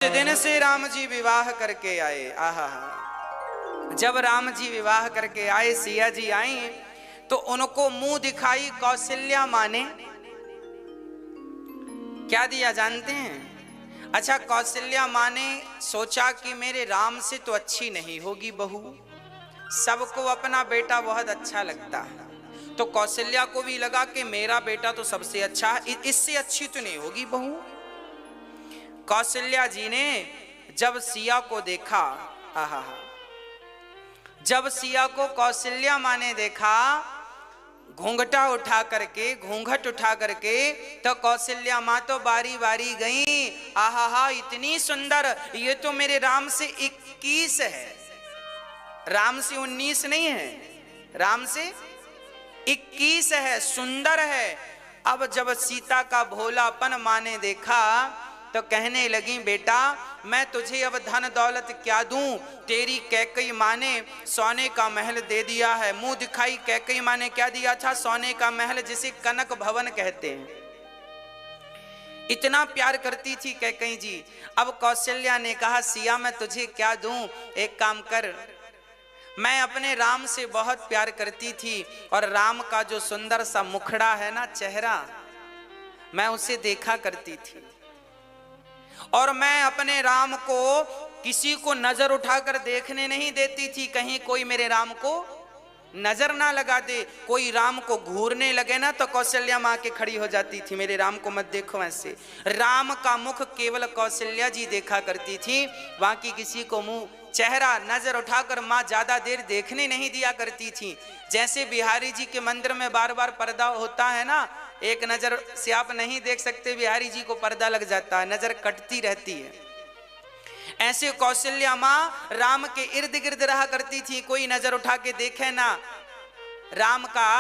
दिन से राम जी विवाह करके आए। आहा, जब राम जी विवाह करके आए, सिया जी आई तो उनको मुंह दिखाई कौशल्या माँ ने क्या दिया जानते हैं? अच्छा, कौशल्या माँ ने सोचा कि मेरे राम से तो अच्छी नहीं होगी बहू, सबको अपना बेटा बहुत अच्छा लगता है, तो कौशल्या को भी लगा कि मेरा बेटा तो सबसे अच्छा है, इससे अच्छी तो नहीं होगी बहू। कौशल्या जी ने जब सिया को देखा, आहा, जब सिया को कौशल्या माँ ने देखा घूंघट उठा करके तो कौशल्या माँ तो बारी बारी गई। आहा, इतनी सुंदर, ये तो मेरे राम से 21 है, राम से 19 नहीं है, राम से 21 है, सुंदर है। अब जब सीता का भोलापन माँ ने देखा तो कहने लगी, बेटा मैं तुझे अब धन दौलत क्या दूं, तेरी कैकई माँ ने सोने का महल दे दिया है। मुंह दिखाई कैकई माँ ने क्या दिया था? सोने का महल, जिसे कनक भवन कहते हैं। इतना प्यार करती थी कैकई जी। अब कौशल्या ने कहा, सिया मैं तुझे क्या दूं, एक काम कर, मैं अपने राम से बहुत प्यार करती थी और राम का जो सुंदर सा मुखड़ा है ना, चेहरा, मैं उसे देखा करती थी और मैं अपने राम को किसी को नजर उठाकर देखने नहीं देती थी, कहीं कोई मेरे राम को नजर ना लगा दे। कोई राम को घूरने लगे ना तो कौशल्या माँ के खड़ी हो जाती थी, मेरे राम को मत देखो ऐसे। राम का मुख केवल कौशल्या जी देखा करती थी, बाकी किसी को मुंह चेहरा नजर उठाकर माँ ज्यादा देर देखने नहीं दिया करती थी। जैसे बिहारी जी के मंदिर में बार बार पर्दा होता है ना, एक नजर से आप नहीं देख सकते, बिहारी जी को पर्दा लग जाता है, नजर कटती रहती है। ऐसे कौशल्या माँ राम के इर्द गिर्द रहा करती थी, कोई नजर उठा के देखे ना, राम का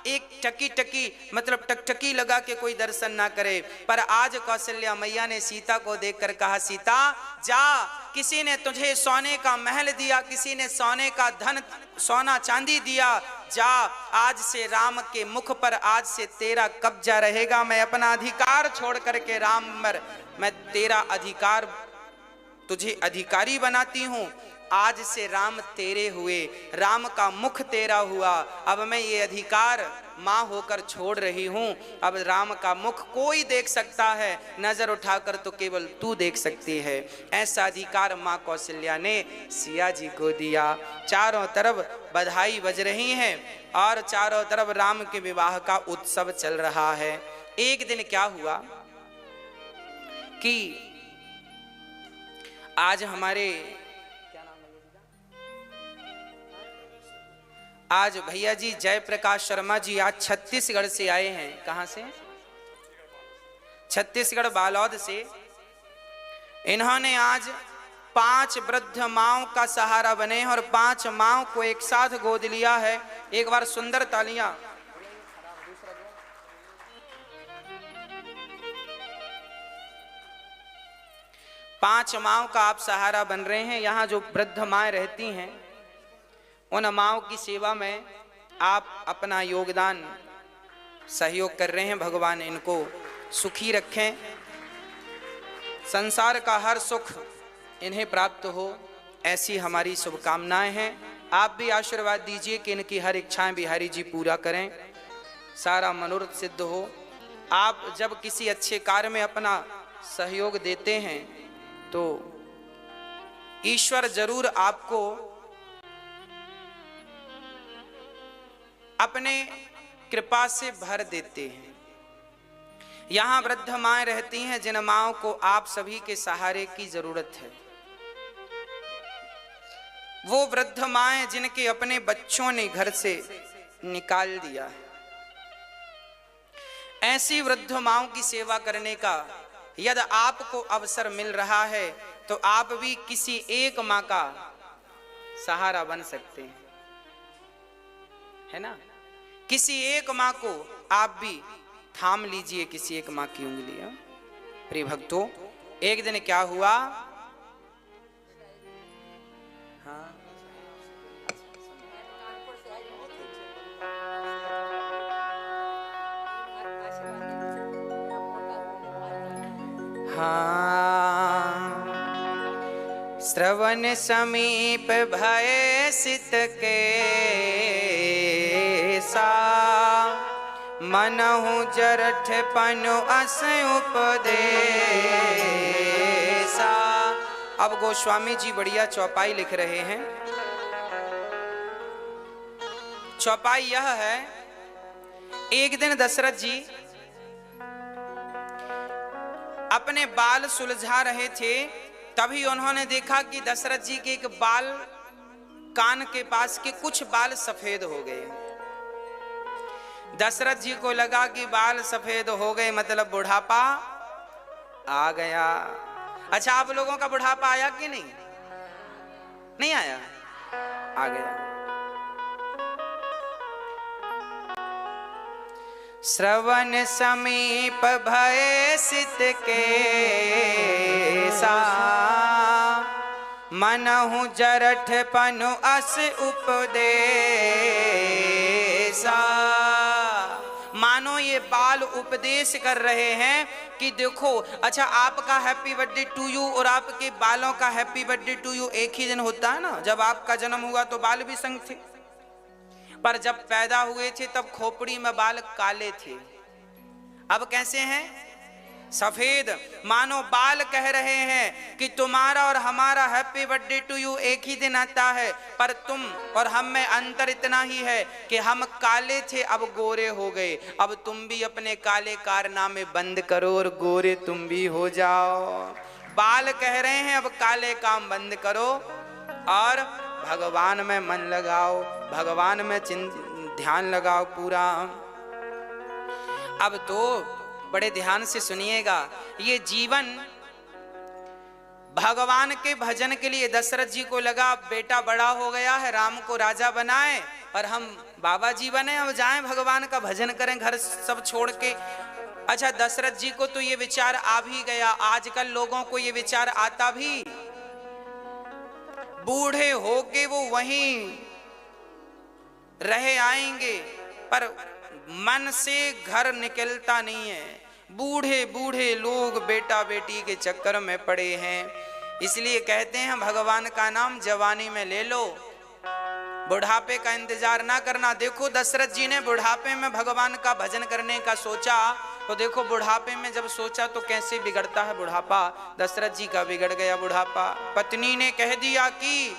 एक टकी मतलब टकटकी लगा के कोई दर्शन ना करे। पर आज कौशल्या मैया ने सीता को देखकर कहा, सीता जा, किसी ने तुझे सोने का महल दिया, किसी ने सोने का धन सोना चांदी दिया, जा, आज से राम के मुख पर आज से तेरा कब्जा रहेगा। मैं अपना अधिकार छोड़ करके राम पर मैं तेरा अधिकार, तुझे अधिकारी बनाती हूं। आज से राम तेरे हुए, राम का मुख तेरा हुआ, अब मैं ये अधिकार माँ होकर छोड़ रही हूं। अब राम का मुख कोई देख सकता है, नजर उठाकर तो केवल तू देख सकती है। ऐसा अधिकार माँ कौशल्या ने सिया जी को दिया। चारों तरफ बधाई बज रही हैं और चारों तरफ राम के विवाह का उत्सव चल रहा है। एक दिन क्या हुआ कि आज हमारे आज भैया जी जयप्रकाश शर्मा जी आज छत्तीसगढ़ से आए हैं। कहां से? छत्तीसगढ़ बालोद से। इन्होंने आज 5 वृद्ध माओं का सहारा बने और 5 माओं को एक साथ गोद लिया है। एक बार सुंदर तालियां। पांच माओं का आप सहारा बन रहे हैं। यहाँ जो वृद्ध माएँ रहती हैं, उन माओं की सेवा में आप अपना योगदान सहयोग कर रहे हैं। भगवान इनको सुखी रखें, संसार का हर सुख इन्हें प्राप्त हो, ऐसी हमारी शुभकामनाएं हैं। आप भी आशीर्वाद दीजिए कि इनकी हर इच्छाएं बिहारी जी पूरा करें, सारा मनोरथ सिद्ध हो। आप जब किसी अच्छे कार्य में अपना सहयोग देते हैं तो ईश्वर जरूर आपको अपने कृपा से भर देते हैं। यहाँ वृद्ध माएँ रहती हैं जिन माओं को आप सभी के सहारे की जरूरत है। वो वृद्ध माएँ जिनके अपने बच्चों ने घर से निकाल दिया है, ऐसी वृद्ध माओं की सेवा करने का यदि आपको अवसर मिल रहा है तो आप भी किसी एक माँ का सहारा बन सकते हैं, है ना? किसी एक माँ को आप भी थाम लीजिए, किसी एक माँ की उंगलियां। प्रिय भक्तों, एक दिन क्या हुआ, हाँ, हाँ, श्रवण समीप भय सित के सा मनहु जरठ पनु अस उपदेसा। अब गोस्वामी जी बढ़िया चौपाई लिख रहे हैं। चौपाई यह है, एक दिन दशरथ जी अपने बाल सुलझा रहे थे, तभी उन्होंने देखा कि दशरथ जी के एक बाल कान के पास के कुछ बाल सफेद हो गए। दशरथ जी को लगा कि बाल सफेद हो गए मतलब बुढ़ापा आ गया। अच्छा, आप लोगों का बुढ़ापा आया कि नहीं? नहीं आया? आ गया। श्रवण समीप भय सित के सा मनहु जरठ पनु अस उपदेसा। मानो ये बाल उपदेश कर रहे हैं कि देखो, अच्छा आपका हैप्पी बर्थडे टू यू और आपके बालों का हैप्पी बर्थडे टू यू एक ही दिन होता है ना। जब आपका जन्म हुआ तो बाल भी संग थे, पर जब पैदा हुए थे तब खोपड़ी में बाल काले थे, अब कैसे हैं? सफेद। मानो बाल कह रहे हैं कि तुम्हारा और हमारा हैप्पी बर्थडे टू यू एक ही दिन आता है, पर तुम और हम में अंतर इतना ही है कि हम काले थे अब गोरे हो गए। अब तुम भी अपने काले कारनामे बंद करो और गोरे तुम भी हो जाओ। बाल कह रहे हैं अब काले काम बंद करो और भगवान में मन लगाओ, भगवान में ध्यान लगाओ पूरा। अब तो बड़े ध्यान से सुनिएगा, ये जीवन भगवान के भजन के लिए दशरथ जी को लगा बेटा बड़ा हो गया है, राम को राजा बनाए और हम बाबा जी बने, अब जाएं भगवान का भजन करें घर सब छोड़ के। अच्छा, दशरथ जी को तो ये विचार आ भी गया, आजकल लोगों को ये विचार आता भी, बूढ़े होके वो वहीं रहे आएंगे, पर मन से घर निकलता नहीं है। बूढ़े बूढ़े लोग बेटा बेटी के चक्कर में पड़े हैं। इसलिए कहते हैं भगवान का नाम जवानी में ले लो, बुढ़ापे का इंतजार ना करना। देखो दशरथ जी ने बुढ़ापे में भगवान का भजन करने का सोचा, तो देखो बुढ़ापे में जब सोचा तो कैसे बिगड़ता है बुढ़ापा। दशरथ जी का बिगड़ गया बुढ़ापा। पत्नी ने कह दिया कि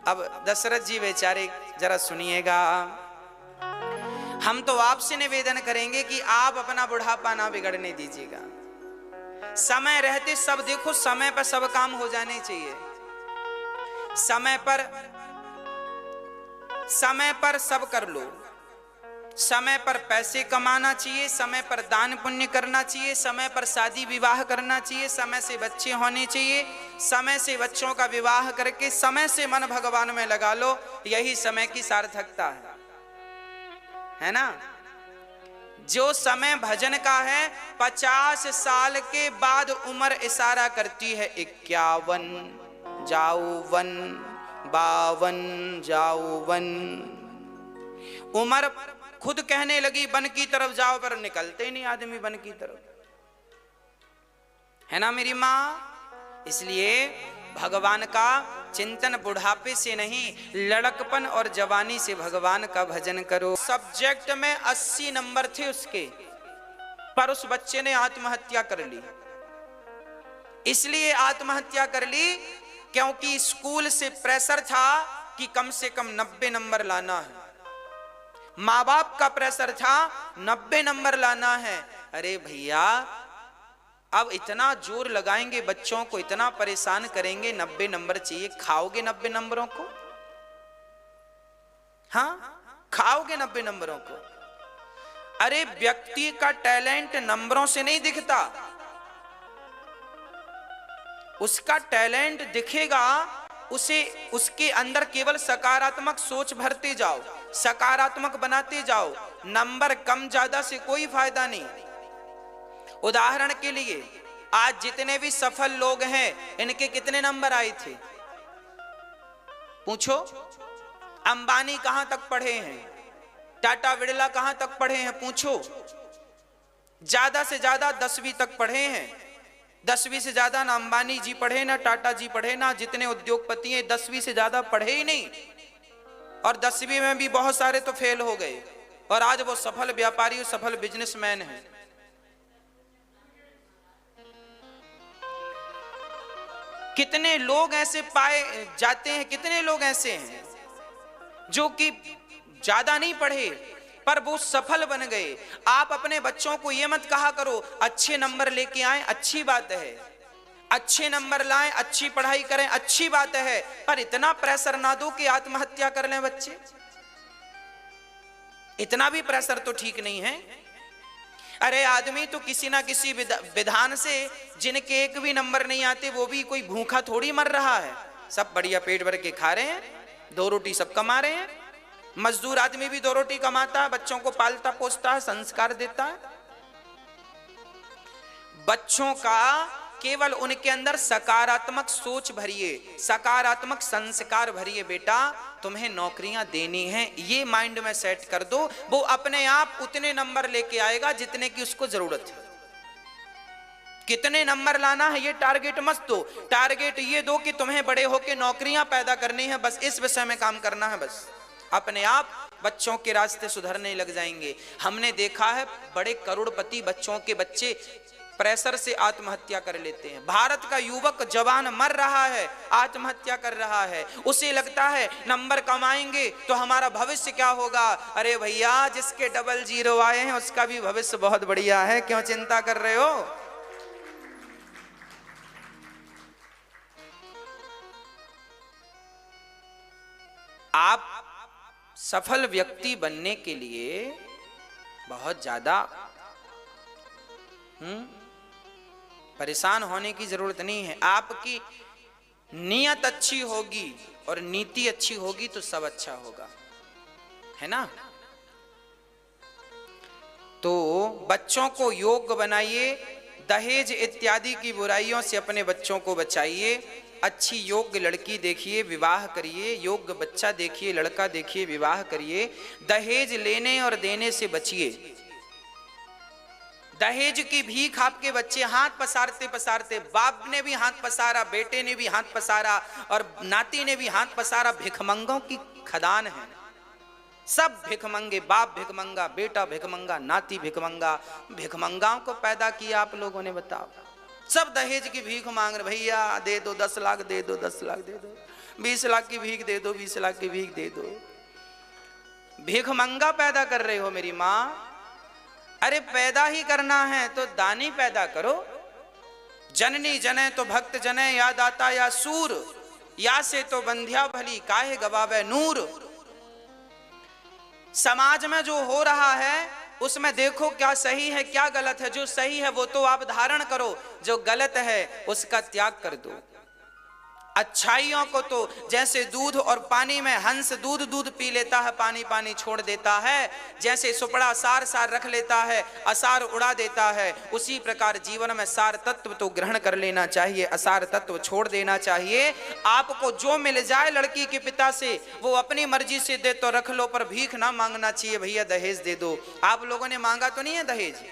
अब दशरथ जी बेचारे जरा सुनिएगा, हम तो आपसे निवेदन करेंगे कि आप अपना बुढ़ापा ना बिगड़ने दीजिएगा। समय रहते सब देखो, समय पर सब काम हो जाने चाहिए, समय पर सब कर लो, समय पर पैसे कमाना चाहिए, समय पर दान पुण्य करना चाहिए, समय पर शादी विवाह करना चाहिए, समय से बच्चे होने चाहिए, समय से बच्चों का विवाह करके समय से मन भगवान में लगा लो, यही समय की सार्थकता है ना। जो समय भजन का है 50 साल के बाद उम्र इशारा करती है 51 जाओ वन, 52 जाओ वन। उम्र खुद कहने लगी वन की तरफ जाओ, पर निकलते ही नहीं आदमी वन की तरफ, है ना मेरी माँ। इसलिए भगवान का चिंतन बुढ़ापे से नहीं, लड़कपन और जवानी से भगवान का भजन करो। सब्जेक्ट में 80 नंबर थे उसके, पर उस बच्चे ने आत्महत्या कर ली। इसलिए आत्महत्या कर ली क्योंकि स्कूल से प्रेशर था कि कम से कम 90 नंबर लाना है, माँ बाप का प्रेशर था 90 नंबर लाना है। अरे भैया, अब इतना जोर लगाएंगे बच्चों को, इतना परेशान करेंगे, 90 नंबर चाहिए, खाओगे 90 नंबरों को? हाँ, खाओगे 90 नंबरों को? अरे व्यक्ति का टैलेंट नंबरों से नहीं दिखता, उसका टैलेंट दिखेगा उसे, उसके अंदर केवल सकारात्मक सोच भरते जाओ, सकारात्मक बनाते जाओ। नंबर कम ज्यादा से कोई फायदा नहीं। उदाहरण के लिए आज जितने भी सफल लोग हैं, इनके कितने नंबर आए थे? पूछो। अंबानी कहां तक पढ़े हैं? टाटा बिरला कहां तक पढ़े हैं? पूछो। ज्यादा से ज्यादा 10वीं तक पढ़े हैं, 10वीं से ज्यादा ना अंबानी जी पढ़े, ना टाटा जी पढ़े, ना जितने उद्योगपति हैं 10वीं से ज्यादा पढ़े ही नहीं, और 10वीं में भी बहुत सारे तो फेल हो गए, और आज वो सफल व्यापारी और सफल बिजनेसमैन हैं। कितने लोग ऐसे पाए जाते हैं, कितने लोग ऐसे हैं जो कि ज्यादा नहीं पढ़े पर वो सफल बन गए। आप अपने बच्चों को ये मत कहा करो अच्छे नंबर लेके आए, अच्छी बात है, अच्छे नंबर लाएं, अच्छी पढ़ाई करें, अच्छी बात है, पर इतना प्रेशर ना दो कि आत्महत्या कर लें बच्चे। इतना भी प्रेशर तो ठीक नहीं है। अरे आदमी तो किसी ना किसी विधान से, जिनके एक भी नंबर नहीं आते वो भी कोई भूखा थोड़ी मर रहा है, सब बढ़िया पेट भर के खा रहे हैं, 2 रोटी सब कमा रहे हैं। मजदूर आदमी भी 2 रोटी कमाता है, बच्चों को पालता पोसता है, संस्कार देता है। बच्चों का केवल उनके अंदर सकारात्मक सोच भरिए, सकारात्मक संस्कार भरिए। बेटा तुम्हें नौकरियां देनी हैं, ये माइंड में सेट कर दो, वो अपने आप उतने नंबर लेके आएगा जितने की उसको जरूरत है। कितने नंबर लाना है ये टारगेट मत दो, टारगेट ये दो कि तुम्हें बड़े होके नौकरियां पैदा करनी है, बस इस विषय में काम करना है। बस अपने आप बच्चों के रास्ते सुधरने लग जाएंगे। हमने देखा है बड़े करोड़पति बच्चों के बच्चे प्रेशर से आत्महत्या कर लेते हैं। भारत का युवक जवान मर रहा है, आत्महत्या कर रहा है, उसे लगता है नंबर कमाएंगे तो हमारा भविष्य क्या होगा। अरे भैया जिसके 00 आए हैं उसका भी भविष्य बहुत बढ़िया है, क्यों चिंता कर रहे हो। आप सफल व्यक्ति बनने के लिए बहुत ज्यादा परेशान होने की जरूरत नहीं है। आपकी नीयत अच्छी होगी और नीति अच्छी होगी तो सब अच्छा होगा, है ना। तो बच्चों को योग्य बनाइए, दहेज इत्यादि की बुराइयों से अपने बच्चों को बचाइए। अच्छी योग्य लड़की देखिए, विवाह करिए, योग्य बच्चा देखिए, लड़का देखिए, विवाह करिए। दहेज लेने और देने से बचिए। दहेज की भीख आपके बच्चे हाथ पसारते पसारते, बाप ने भी हाथ पसारा, बेटे ने भी हाथ पसारा और नाती ने भी हाथ पसारा। भिखमंगों की खदान है, सब भिखमंगे, बाप भिखमंगा, बेटा भिखमंगा, नाती भिखमंगा। भिखमंगाओं को पैदा किया आप लोगों ने, बताओ। सब दहेज की भीख मांग रहे, भैया दे दो 10 लाख दे दो, 10 लाख दे दो, 20 लाख की भीख दे दो, 20 लाख की भीख दे दो। भिखमंगा पैदा कर रहे हो मेरी माँ। अरे पैदा ही करना है तो दानी पैदा करो। जननी जने तो भक्त जने, या दाता या सूर, या से तो बंध्या भली काहे गवावे नूर। समाज में जो हो रहा है उसमें देखो क्या सही है क्या गलत है। जो सही है वो तो आप धारण करो, जो गलत है उसका त्याग कर दो। अच्छाइयों को तो जैसे दूध और पानी में हंस दूध दूध पी लेता है, पानी पानी छोड़ देता है, जैसे सुपड़ा सार सार रख लेता है, असार उड़ा देता है, उसी प्रकार जीवन में सार तत्व तो ग्रहण कर लेना चाहिए, असार तत्व छोड़ देना चाहिए। आपको जो मिल जाए लड़की के पिता से वो अपनी मर्जी से दे तो रख लो, पर भीख ना मांगना चाहिए। भैया दहेज दे दो। आप लोगों ने मांगा तो नहीं है दहेज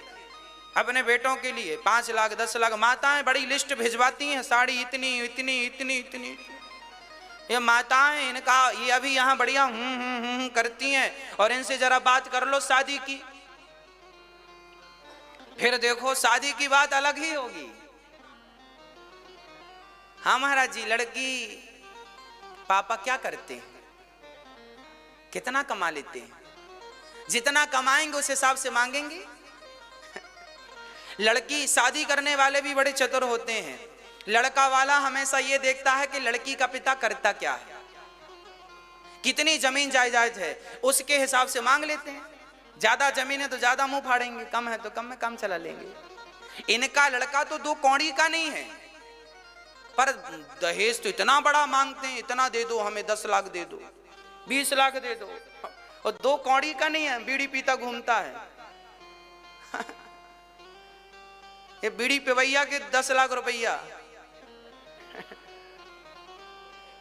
अपने बेटों के लिए? 5 लाख 10 लाख माताएं बड़ी लिस्ट भिजवाती हैं, साड़ी इतनी इतनी इतनी इतनी। ये माताएं इनका ये अभी यहाँ बढ़िया करती हैं, और इनसे जरा बात कर लो शादी की, फिर देखो शादी की बात अलग ही होगी। हाँ महाराज जी, लड़की पापा क्या करते हैं, कितना कमा लेते हैं, जितना कमाएंगे उस हिसाब से मांगेंगे। लड़की शादी करने वाले भी बड़े चतुर होते हैं। लड़का वाला हमेशा ये देखता है कि लड़की का पिता करता क्या है, कितनी जमीन जायदाद है, उसके हिसाब से मांग लेते हैं। ज्यादा जमीन है तो ज्यादा मुंह फाड़ेंगे, कम है तो कम में काम चला लेंगे। इनका लड़का तो 2 कौड़ी का नहीं है, पर दहेज तो इतना बड़ा मांगते हैं, इतना दे दो हमें, 10 लाख दे दो, 20 लाख दे दो, और 2 कौड़ी का नहीं है, बीड़ी पीता घूमता है। ये बीड़ी पिवैया के 10 लाख रुपया।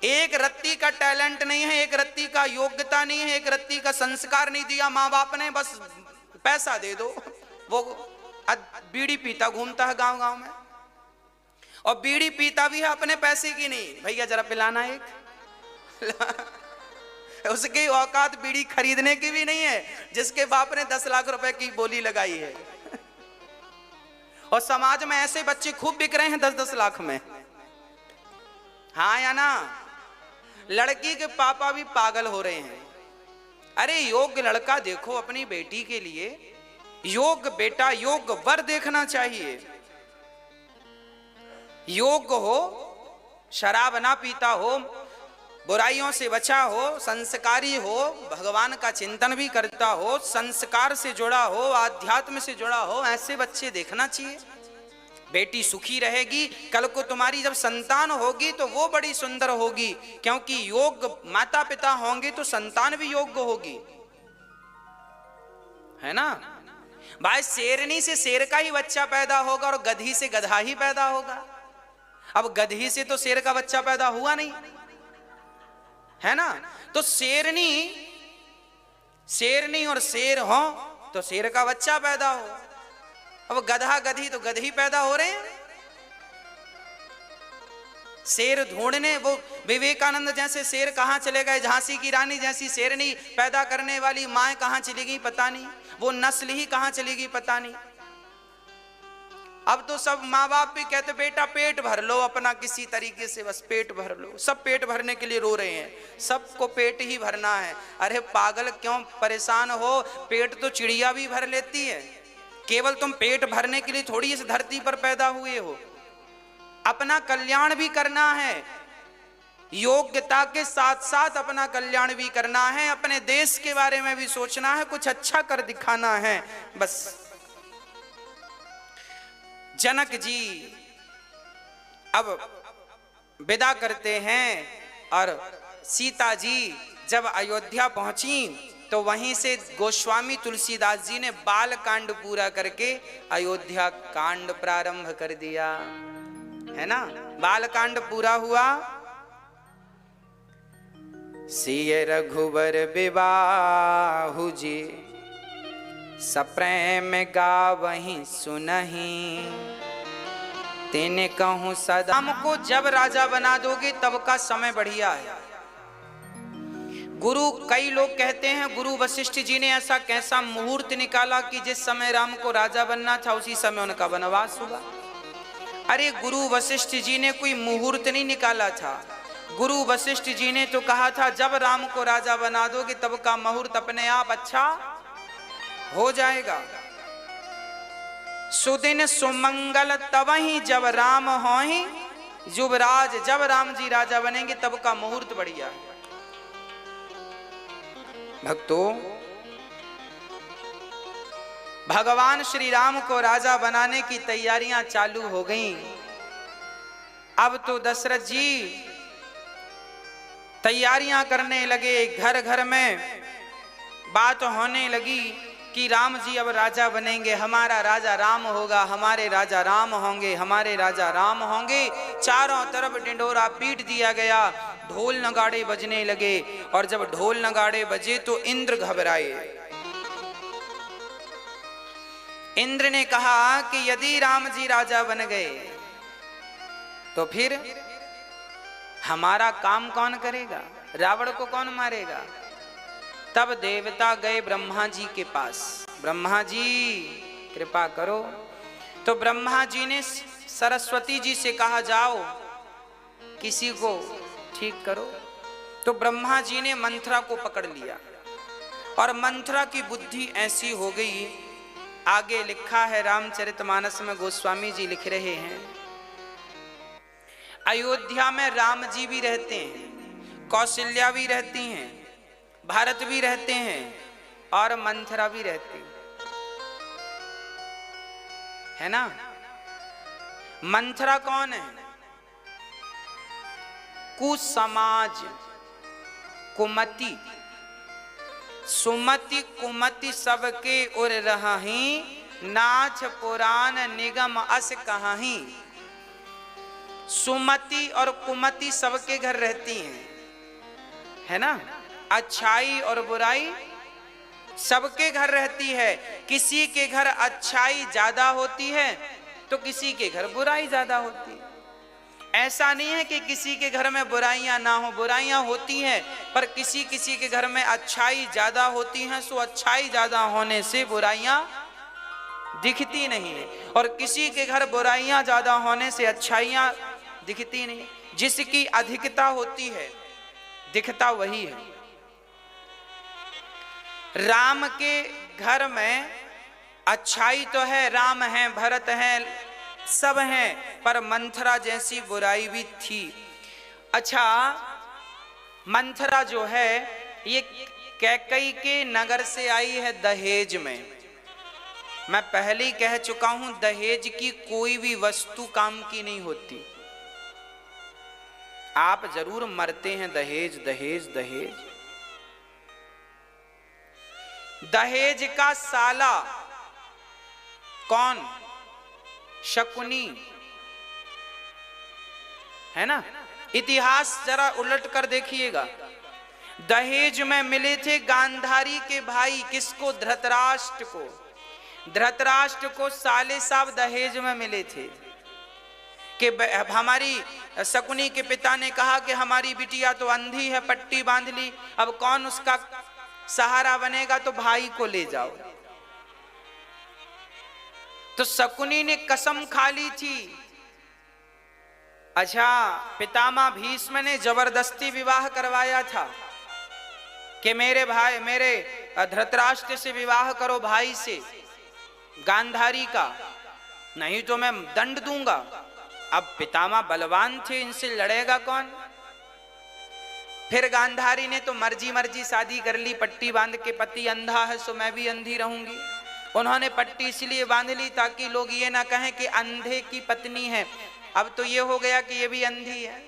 एक रत्ती का टैलेंट नहीं है, एक रत्ती का योग्यता नहीं है, एक रत्ती का संस्कार नहीं दिया माँ बाप ने, बस पैसा दे दो, वो बीड़ी पीता घूमता है गांव गांव में। और बीड़ी पीता भी है अपने पैसे की नहीं, भैया जरा पिलाना एक। उसकी औकात बीड़ी खरीदने की भी नहीं है जिसके बाप ने 10 लाख रुपए की बोली लगाई है। और समाज में ऐसे बच्चे खूब बिक रहे हैं 10-10 लाख में। हाँ या ना? लड़की के पापा भी पागल हो रहे हैं। अरे योग्य लड़का देखो अपनी बेटी के लिए, योग्य बेटा, योग्य वर देखना चाहिए। योग्य हो, शराब ना पीता हो, बुराइयों से बचा हो, संस्कारी हो, भगवान का चिंतन भी करता हो, संस्कार से जुड़ा हो, आध्यात्म से जुड़ा हो, ऐसे बच्चे देखना चाहिए। बेटी सुखी रहेगी, कल को तुम्हारी जब संतान होगी तो वो बड़ी सुंदर होगी, क्योंकि योग्य माता पिता होंगे तो संतान भी योग्य होगी, है ना भाई? शेरनी से शेर का ही बच्चा पैदा होगा और गधी से गधा ही पैदा होगा। अब गधी से तो शेर का बच्चा पैदा हुआ नहीं, है ना? तो शेरनी और शेर हो तो शेर का बच्चा पैदा हो। अब गधा गधी तो गधी पैदा हो रहे हैं। शेर ढूंढने, वो विवेकानंद जैसे शेर कहां चले गए, झांसी की रानी जैसी शेरनी पैदा करने वाली मां कहां चली गई पता नहीं, वो नस्ल ही कहां चली गई पता नहीं। अब तो सब माँ बाप भी कहते बेटा पेट भर लो अपना, किसी तरीके से बस पेट भर लो। सब पेट भरने के लिए रो रहे हैं, सबको पेट ही भरना है। अरे पागल क्यों परेशान हो? पेट तो चिड़िया भी भर लेती है। केवल तुम पेट भरने के लिए थोड़ी इस धरती पर पैदा हुए हो, अपना कल्याण भी करना है। योग्यता के साथ साथ अपना कल्याण भी करना है, अपने देश के बारे में भी सोचना है, कुछ अच्छा कर दिखाना है। बस जनक जी अब विदा करते हैं और सीता जी जब अयोध्या पहुंची तो वहीं से गोस्वामी तुलसीदास जी ने बाल कांड पूरा करके अयोध्या कांड प्रारंभ कर दिया, है ना? बाल कांड पूरा हुआ। सिय रघुवर विवाहु जी, सप्रेम गावहीं सुनहीं, तेने कहूं सदा। हमको जब राजा बना दोगे तब का समय बढ़िया है। गुरु, कई लोग कहते हैं गुरु वशिष्ठ जी ने ऐसा कैसा मुहूर्त निकाला कि जिस समय राम को राजा बनना था उसी समय उनका वनवास हुआ। अरे गुरु वशिष्ठ जी ने कोई मुहूर्त नहीं निकाला था। गुरु वशिष्ठ जी ने तो कहा था जब राम को राजा बना दोगे तब का मुहूर्त अपने आप अच्छा हो जाएगा। सुदिन सुमंगल तबहि जब राम होहि युवराज, जब राम जी राजा बनेंगे तब का मुहूर्त बढ़िया है। भक्तों, भगवान श्री राम को राजा बनाने की तैयारियां चालू हो गईं। अब तो दशरथ जी तैयारियां करने लगे, घर घर में बात होने लगी कि राम जी अब राजा बनेंगे, हमारा राजा राम होगा, हमारे राजा राम होंगे, हमारे राजा राम होंगे। चारों तरफ ढिंढोरा पीट दिया गया, ढोल नगाड़े बजने लगे। और जब ढोल नगाड़े बजे तो इंद्र घबराए। इंद्र ने कहा कि यदि राम जी राजा बन गए तो फिर हमारा काम कौन करेगा, रावण को कौन मारेगा? तब देवता गए ब्रह्मा जी के पास, ब्रह्मा जी कृपा करो। तो ब्रह्मा जी ने सरस्वती जी से कहा जाओ किसी को ठीक करो। तो ब्रह्मा जी ने मंथरा को पकड़ लिया और मंथरा की बुद्धि ऐसी हो गई, आगे लिखा है रामचरितमानस में, गोस्वामी जी लिख रहे हैं, अयोध्या में राम जी भी रहते हैं, कौशल्या भी रहती हैं, भारत भी रहते हैं और मंथरा भी रहती है ना। मंथरा कौन है? कुसमाज, कुमति, सुमति कुमति सबके उर रही, नाच पुराण निगम अस कहीं। सुमति और कुमति सबके घर रहती हैं, है ना। अच्छाई और बुराई सबके घर रहती है। किसी के घर अच्छाई ज्यादा होती है तो किसी के घर बुराई ज्यादा होती है। ऐसा नहीं है कि किसी के घर में बुराइयां ना हो, बुराइयां होती हैं, पर किसी किसी के घर में अच्छाई ज्यादा होती हैं, सो अच्छाई ज्यादा होने से बुराइयां दिखती नहीं है, और किसी के घर बुराइयां ज्यादा होने से अच्छाइयां दिखती नहीं। जिसकी अधिकता होती है दिखता वही है। राम के घर में अच्छाई तो है, राम है, भरत है, सब हैं, पर मंथरा जैसी बुराई भी थी। अच्छा, मंथरा जो है ये कैकई के नगर से आई है दहेज में। मैं पहले ही कह चुका हूं, दहेज की कोई भी वस्तु काम की नहीं होती। आप जरूर मरते हैं दहेज दहेज दहेज। दहेज का साला कौन? शकुनी, है ना। इतिहास जरा उलट कर देखिएगा। दहेज में मिले थे गांधारी के भाई, किसको? धृतराष्ट्र को। धृतराष्ट्र को साले साहब दहेज में मिले थे कि हमारी शकुनी के पिता ने कहा कि हमारी बिटिया तो अंधी है, पट्टी बांध ली, अब कौन उसका सहारा बनेगा, तो भाई को ले जाओ। तो शकुनी ने कसम खा ली थी। अच्छा, पितामह भीष्म ने जबरदस्ती विवाह करवाया था कि मेरे भाई, मेरे धृतराष्ट्र से विवाह करो भाई से, गांधारी का, नहीं तो मैं दंड दूंगा। अब पितामह बलवान थे, इनसे लड़ेगा कौन। फिर गांधारी ने तो मर्जी मर्जी शादी कर ली, पट्टी बांध के, पति अंधा है सो मैं भी अंधी रहूंगी। उन्होंने पट्टी इसलिए बांध ली ताकि लोग ये ना कहें कि अंधे की पत्नी है। अब तो ये हो गया कि ये भी अंधी है।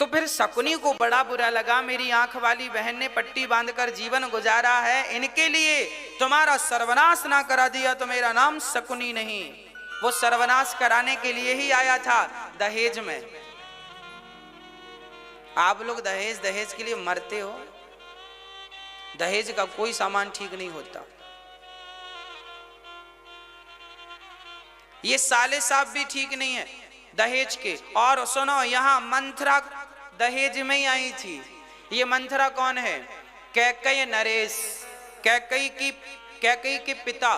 तो फिर शकुनी को बड़ा बुरा लगा, मेरी आंख वाली बहन ने पट्टी बांधकर जीवन गुजारा है, इनके लिए तुम्हारा सर्वनाश ना करा दिया तो मेरा नाम शकुनी नहीं। वो सर्वनाश कराने के लिए ही आया था दहेज में। आप लोग दहेज दहेज के लिए मरते हो। दहेज का कोई सामान ठीक नहीं होता। ये साले साहब भी ठीक नहीं है दहेज के। और सुनो, यहां मंथरा दहेज में ही आई थी। ये मंथरा कौन है? कैकई नरेश, कैकई के पिता।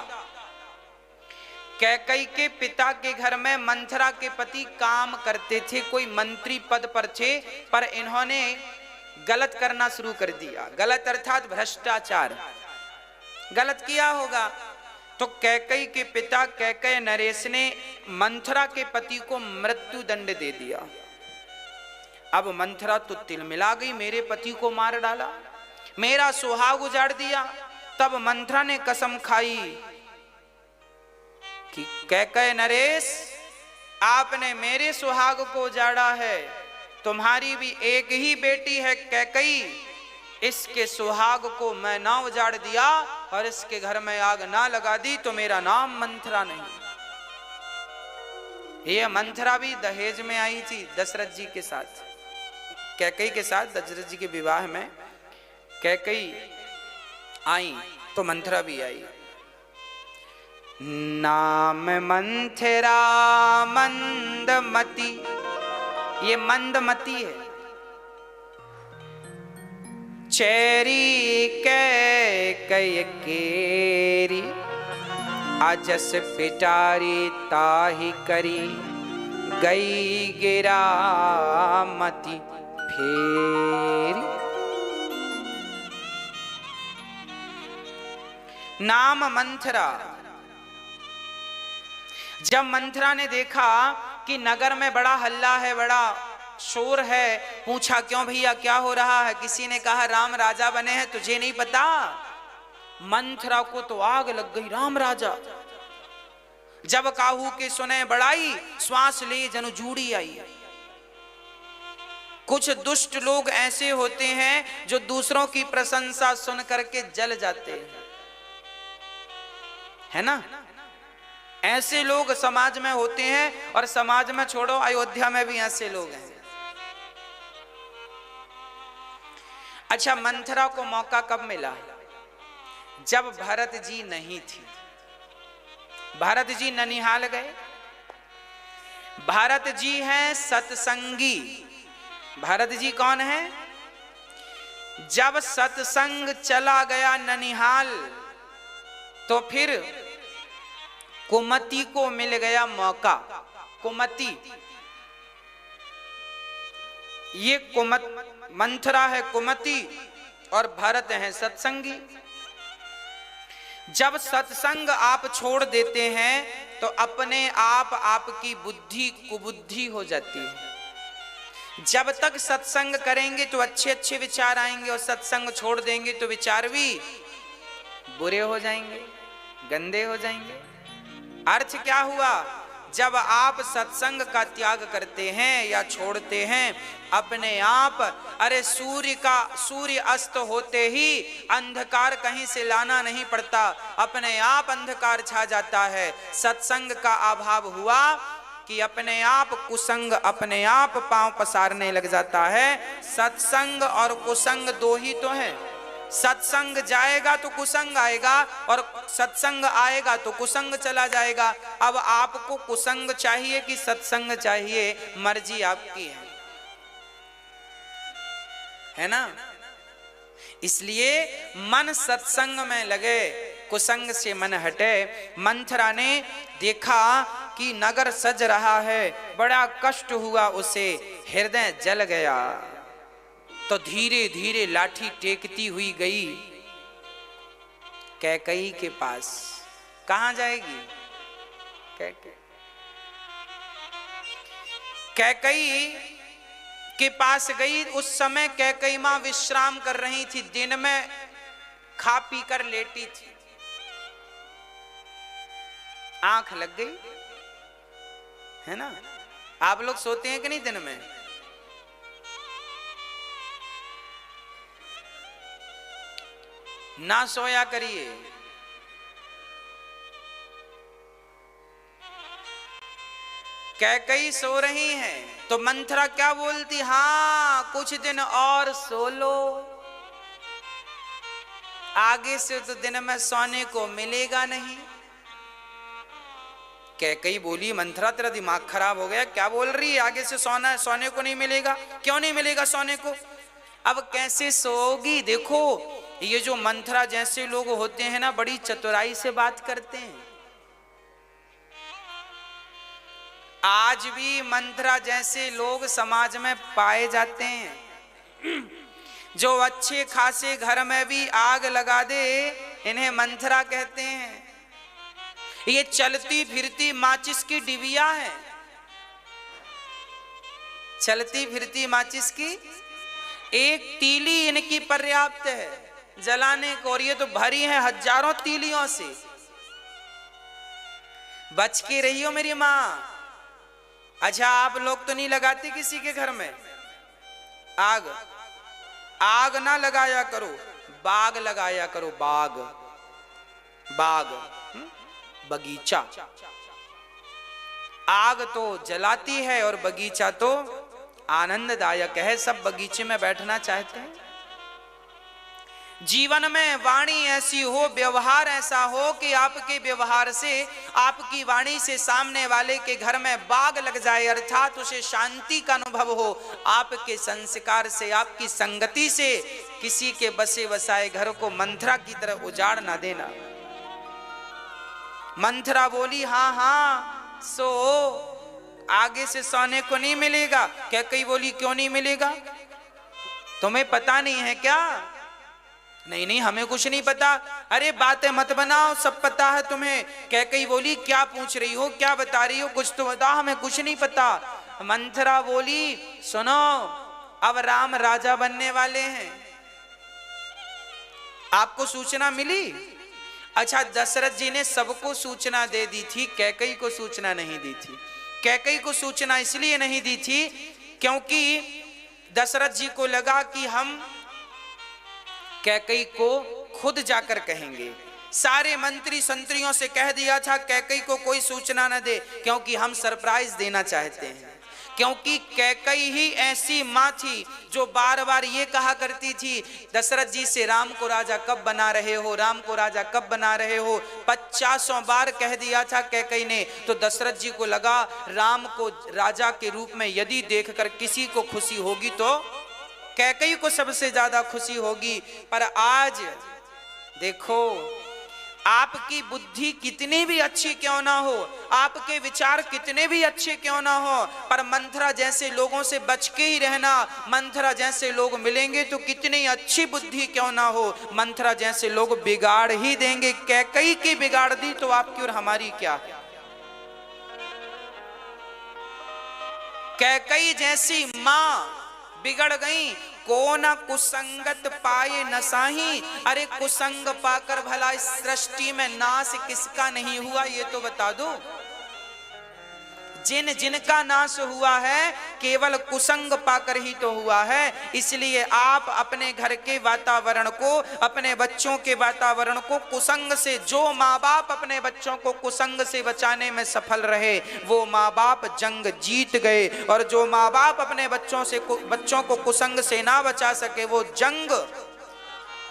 कैकई के पिता के घर में मंथरा के पति काम करते थे, कोई मंत्री पद पर थे, पर इन्होंने गलत करना शुरू कर दिया। गलत अर्थात भ्रष्टाचार, गलत किया होगा। तो कैकई के पिता कैकई नरेश ने मंथरा के पति को मृत्यु दंड दे दिया। अब मंथरा तो तिलमिला गई, मेरे पति को मार डाला, मेरा सुहाग उजाड़ दिया। तब मंथरा ने कसम खाई कि कैकई नरेश, आपने मेरे सुहाग को उजाड़ा है, तुम्हारी भी एक ही बेटी है कैकई, इसके सुहाग को मैं ना उजाड़ दिया और इसके घर में आग ना लगा दी तो मेरा नाम मंथरा नहीं। ये मंथरा भी दहेज में आई थी दशरथ जी के साथ, कैकई के साथ। दशरथ जी के विवाह में कैकई आई तो मंथरा भी आई। नाम मंथरा मंदमती, ये मंदमती है। चेरी कैकई केरी, अजस पिटारी ताही करी, गई गिरा मती फेरी। नाम मंथरा। जब मंथरा ने देखा कि नगर में बड़ा हल्ला है, बड़ा शोर है, पूछा क्यों भैया क्या हो रहा है? किसी ने कहा राम राजा बने हैं, तुझे नहीं पता? मंथरा को तो आग लग गई, राम राजा। जब काहू के सुने बड़ाई, श्वास ले जनु जूड़ी आई। कुछ दुष्ट लोग ऐसे होते हैं जो दूसरों की प्रशंसा सुन करके जल जाते हैं, है ना। ऐसे लोग समाज में होते हैं, और समाज में छोड़ो, अयोध्या में भी ऐसे लोग हैं। अच्छा, मंथरा को मौका कब मिला? जब भरत जी नहीं थी। भरत जी ननिहाल गए, भरत जी हैं सत्संगी। भरत जी कौन है? जब सत्संग चला गया ननिहाल तो फिर कुमति को मिल गया मौका। कुमति, ये मंथरा है कुमति और भरत है सत्संगी। जब सत्संग आप छोड़ देते हैं तो अपने आप आपकी बुद्धि कुबुद्धि हो जाती है। जब तक सत्संग करेंगे तो अच्छे अच्छे विचार आएंगे और सत्संग छोड़ देंगे तो विचार भी बुरे हो जाएंगे, गंदे हो जाएंगे। अर्थ क्या हुआ? जब आप सत्संग का त्याग करते हैं या छोड़ते हैं, अपने आप, अरे सूर्य अस्त होते ही अंधकार कहीं से लाना नहीं पड़ता, अपने आप अंधकार छा जाता है। सत्संग का अभाव हुआ कि अपने आप कुसंग अपने आप पांव पसारने लग जाता है। सत्संग और कुसंग दो ही तो है। सत्संग जाएगा तो कुसंग आएगा और सत्संग आएगा तो कुसंग चला जाएगा। अब आपको कुसंग चाहिए कि सत्संग चाहिए, मर्जी आपकी है ना। इसलिए मन सत्संग में लगे, कुसंग से मन हटे। मंथरा ने देखा कि नगर सज रहा है, बड़ा कष्ट हुआ उसे, हृदय जल गया। तो धीरे धीरे लाठी टेकती हुई गई कैकई के पास। कहां जाएगी? कैकई के पास गई। उस समय कैकई मां विश्राम कर रही थी, दिन में खा पी कर लेटी थी। आंख लग गई है ना। आप लोग सोते हैं कि नहीं दिन में? ना सोया करिए। कैकई सो रही हैं तो मंथरा क्या बोलती? हाँ, कुछ दिन और सो लो, आगे से तो दिन में सोने को मिलेगा नहीं। कैकई बोली, मंथरा तेरा दिमाग खराब हो गया, क्या बोल रही है? आगे से सोने को नहीं मिलेगा? क्यों नहीं मिलेगा सोने को? अब कैसे सोगी? देखो, ये जो मंथरा जैसे लोग होते हैं ना, बड़ी चतुराई से बात करते हैं। आज भी मंथरा जैसे लोग समाज में पाए जाते हैं। जो अच्छे खासे घर में भी आग लगा दे, इन्हें मंथरा कहते हैं। ये चलती फिरती माचिस की डिबिया है, चलती फिरती माचिस की एक तीली इनकी पर्याप्त है जलाने को, और ये तो भरी है हजारों तीलियों से। बच के रहियो मेरी माँ। अच्छा, आप लोग तो नहीं लगाते किसी के घर में आग? आग ना लगाया करो, बाग लगाया करो। बाग, बाग, बगीचा। आग तो जलाती है और बगीचा तो आनंददायक है। सब बगीचे में बैठना चाहते हैं। जीवन में वाणी ऐसी हो, व्यवहार ऐसा हो कि आपके व्यवहार से, आपकी वाणी से सामने वाले के घर में बाग लग जाए, अर्थात उसे शांति का अनुभव हो। आपके संस्कार से, आपकी संगति से किसी के बसे बसाए घर को मंथरा की तरह उजाड़ ना देना। मंथरा बोली, हाँ हाँ सो, आगे से सोने को नहीं मिलेगा। कैकई बोली, क्यों नहीं मिलेगा? तुम्हें पता नहीं है क्या? नहीं नहीं, हमें कुछ नहीं पता। अरे बातें मत बनाओ, सब पता है तुम्हें। कैकई बोली, क्या पूछ रही हो, क्या बता रही हो, कुछ तो बताओ, हमें कुछ नहीं पता। मंथरा बोली, सुनो, अब राम राजा बनने वाले हैं, आपको सूचना मिली? अच्छा, दशरथ जी ने सबको सूचना दे दी थी, कैकई को सूचना नहीं दी थी। कैकई को सूचना इसलिए नहीं दी थी क्योंकि दशरथ जी को लगा कि हम कैकई को खुद जाकर कहेंगे। सारे मंत्री संतरियों से कह दिया था कैकई को कोई सूचना न दे, क्योंकि हम सरप्राइज देना चाहते हैं। क्योंकि कैकई ही ऐसी माँ थी जो बार बार ये कहा करती थी दशरथ जी से, राम को राजा कब बना रहे हो, राम को राजा कब बना रहे हो। 50 बार कह दिया था कैकई ने। तो दशरथ जी को लगा राम को राजा के रूप में यदि देखकर किसी को खुशी होगी तो कैकई को सबसे ज्यादा खुशी होगी। पर आज देखो, आपकी बुद्धि कितनी भी अच्छी क्यों ना हो, आपके विचार कितने भी अच्छे क्यों ना हो, पर मंथरा जैसे लोगों से बच के ही रहना। मंथरा जैसे लोग मिलेंगे तो कितनी अच्छी बुद्धि क्यों ना हो, मंथरा जैसे लोग बिगाड़ ही देंगे। कैकई की बिगाड़ दी तो आपकी और हमारी क्या है। कैकई जैसी मां बिगड़ गई, को न कुसंगत पाए नसाही। अरे कुसंग पाकर भला इस सृष्टि में नाश किसका नहीं हुआ, ये तो बता दो। जिन जिनका नाश हुआ है केवल कुसंग पाकर ही तो हुआ है। इसलिए आप अपने घर के वातावरण को, अपने बच्चों के वातावरण को कुसंग से, जो माँ बाप अपने बच्चों को कुसंग से बचाने में सफल रहे वो माँ बाप जंग जीत गए, और जो माँ बाप अपने बच्चों को कुसंग से ना बचा सके वो जंग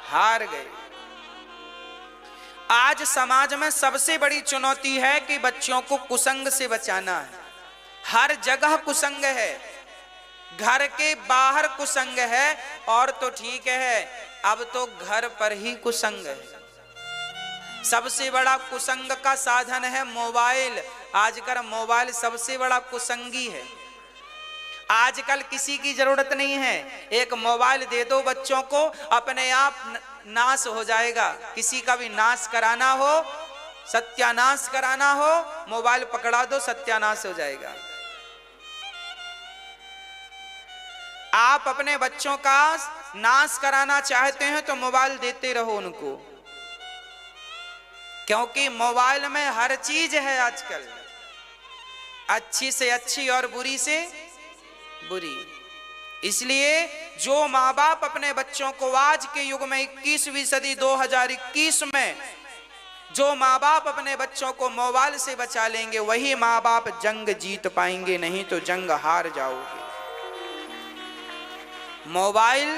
हार गए। आज समाज में सबसे बड़ी चुनौती है कि बच्चों को कुसंग से बचाना है। हर जगह कुसंग है, घर के बाहर कुसंग है, और तो ठीक है अब तो घर पर ही कुसंग है। सबसे बड़ा कुसंग का साधन है मोबाइल। आजकल मोबाइल सबसे बड़ा कुसंगी है। आजकल किसी की जरूरत नहीं है, एक मोबाइल दे दो बच्चों को, अपने आप नाश हो जाएगा। किसी का भी नाश कराना हो, सत्यानाश कराना हो, मोबाइल पकड़ा दो, सत्यानाश हो जाएगा। आप अपने बच्चों का नाश कराना चाहते हैं तो मोबाइल देते रहो उनको, क्योंकि मोबाइल में हर चीज है आजकल, अच्छी से अच्छी और बुरी से बुरी। इसलिए जो माँ बाप अपने बच्चों को आज के युग में 21वीं सदी 2021 में जो माँ बाप अपने बच्चों को मोबाइल से बचा लेंगे वही माँ बाप जंग जीत पाएंगे, नहीं तो जंग हार जाओगे। मोबाइल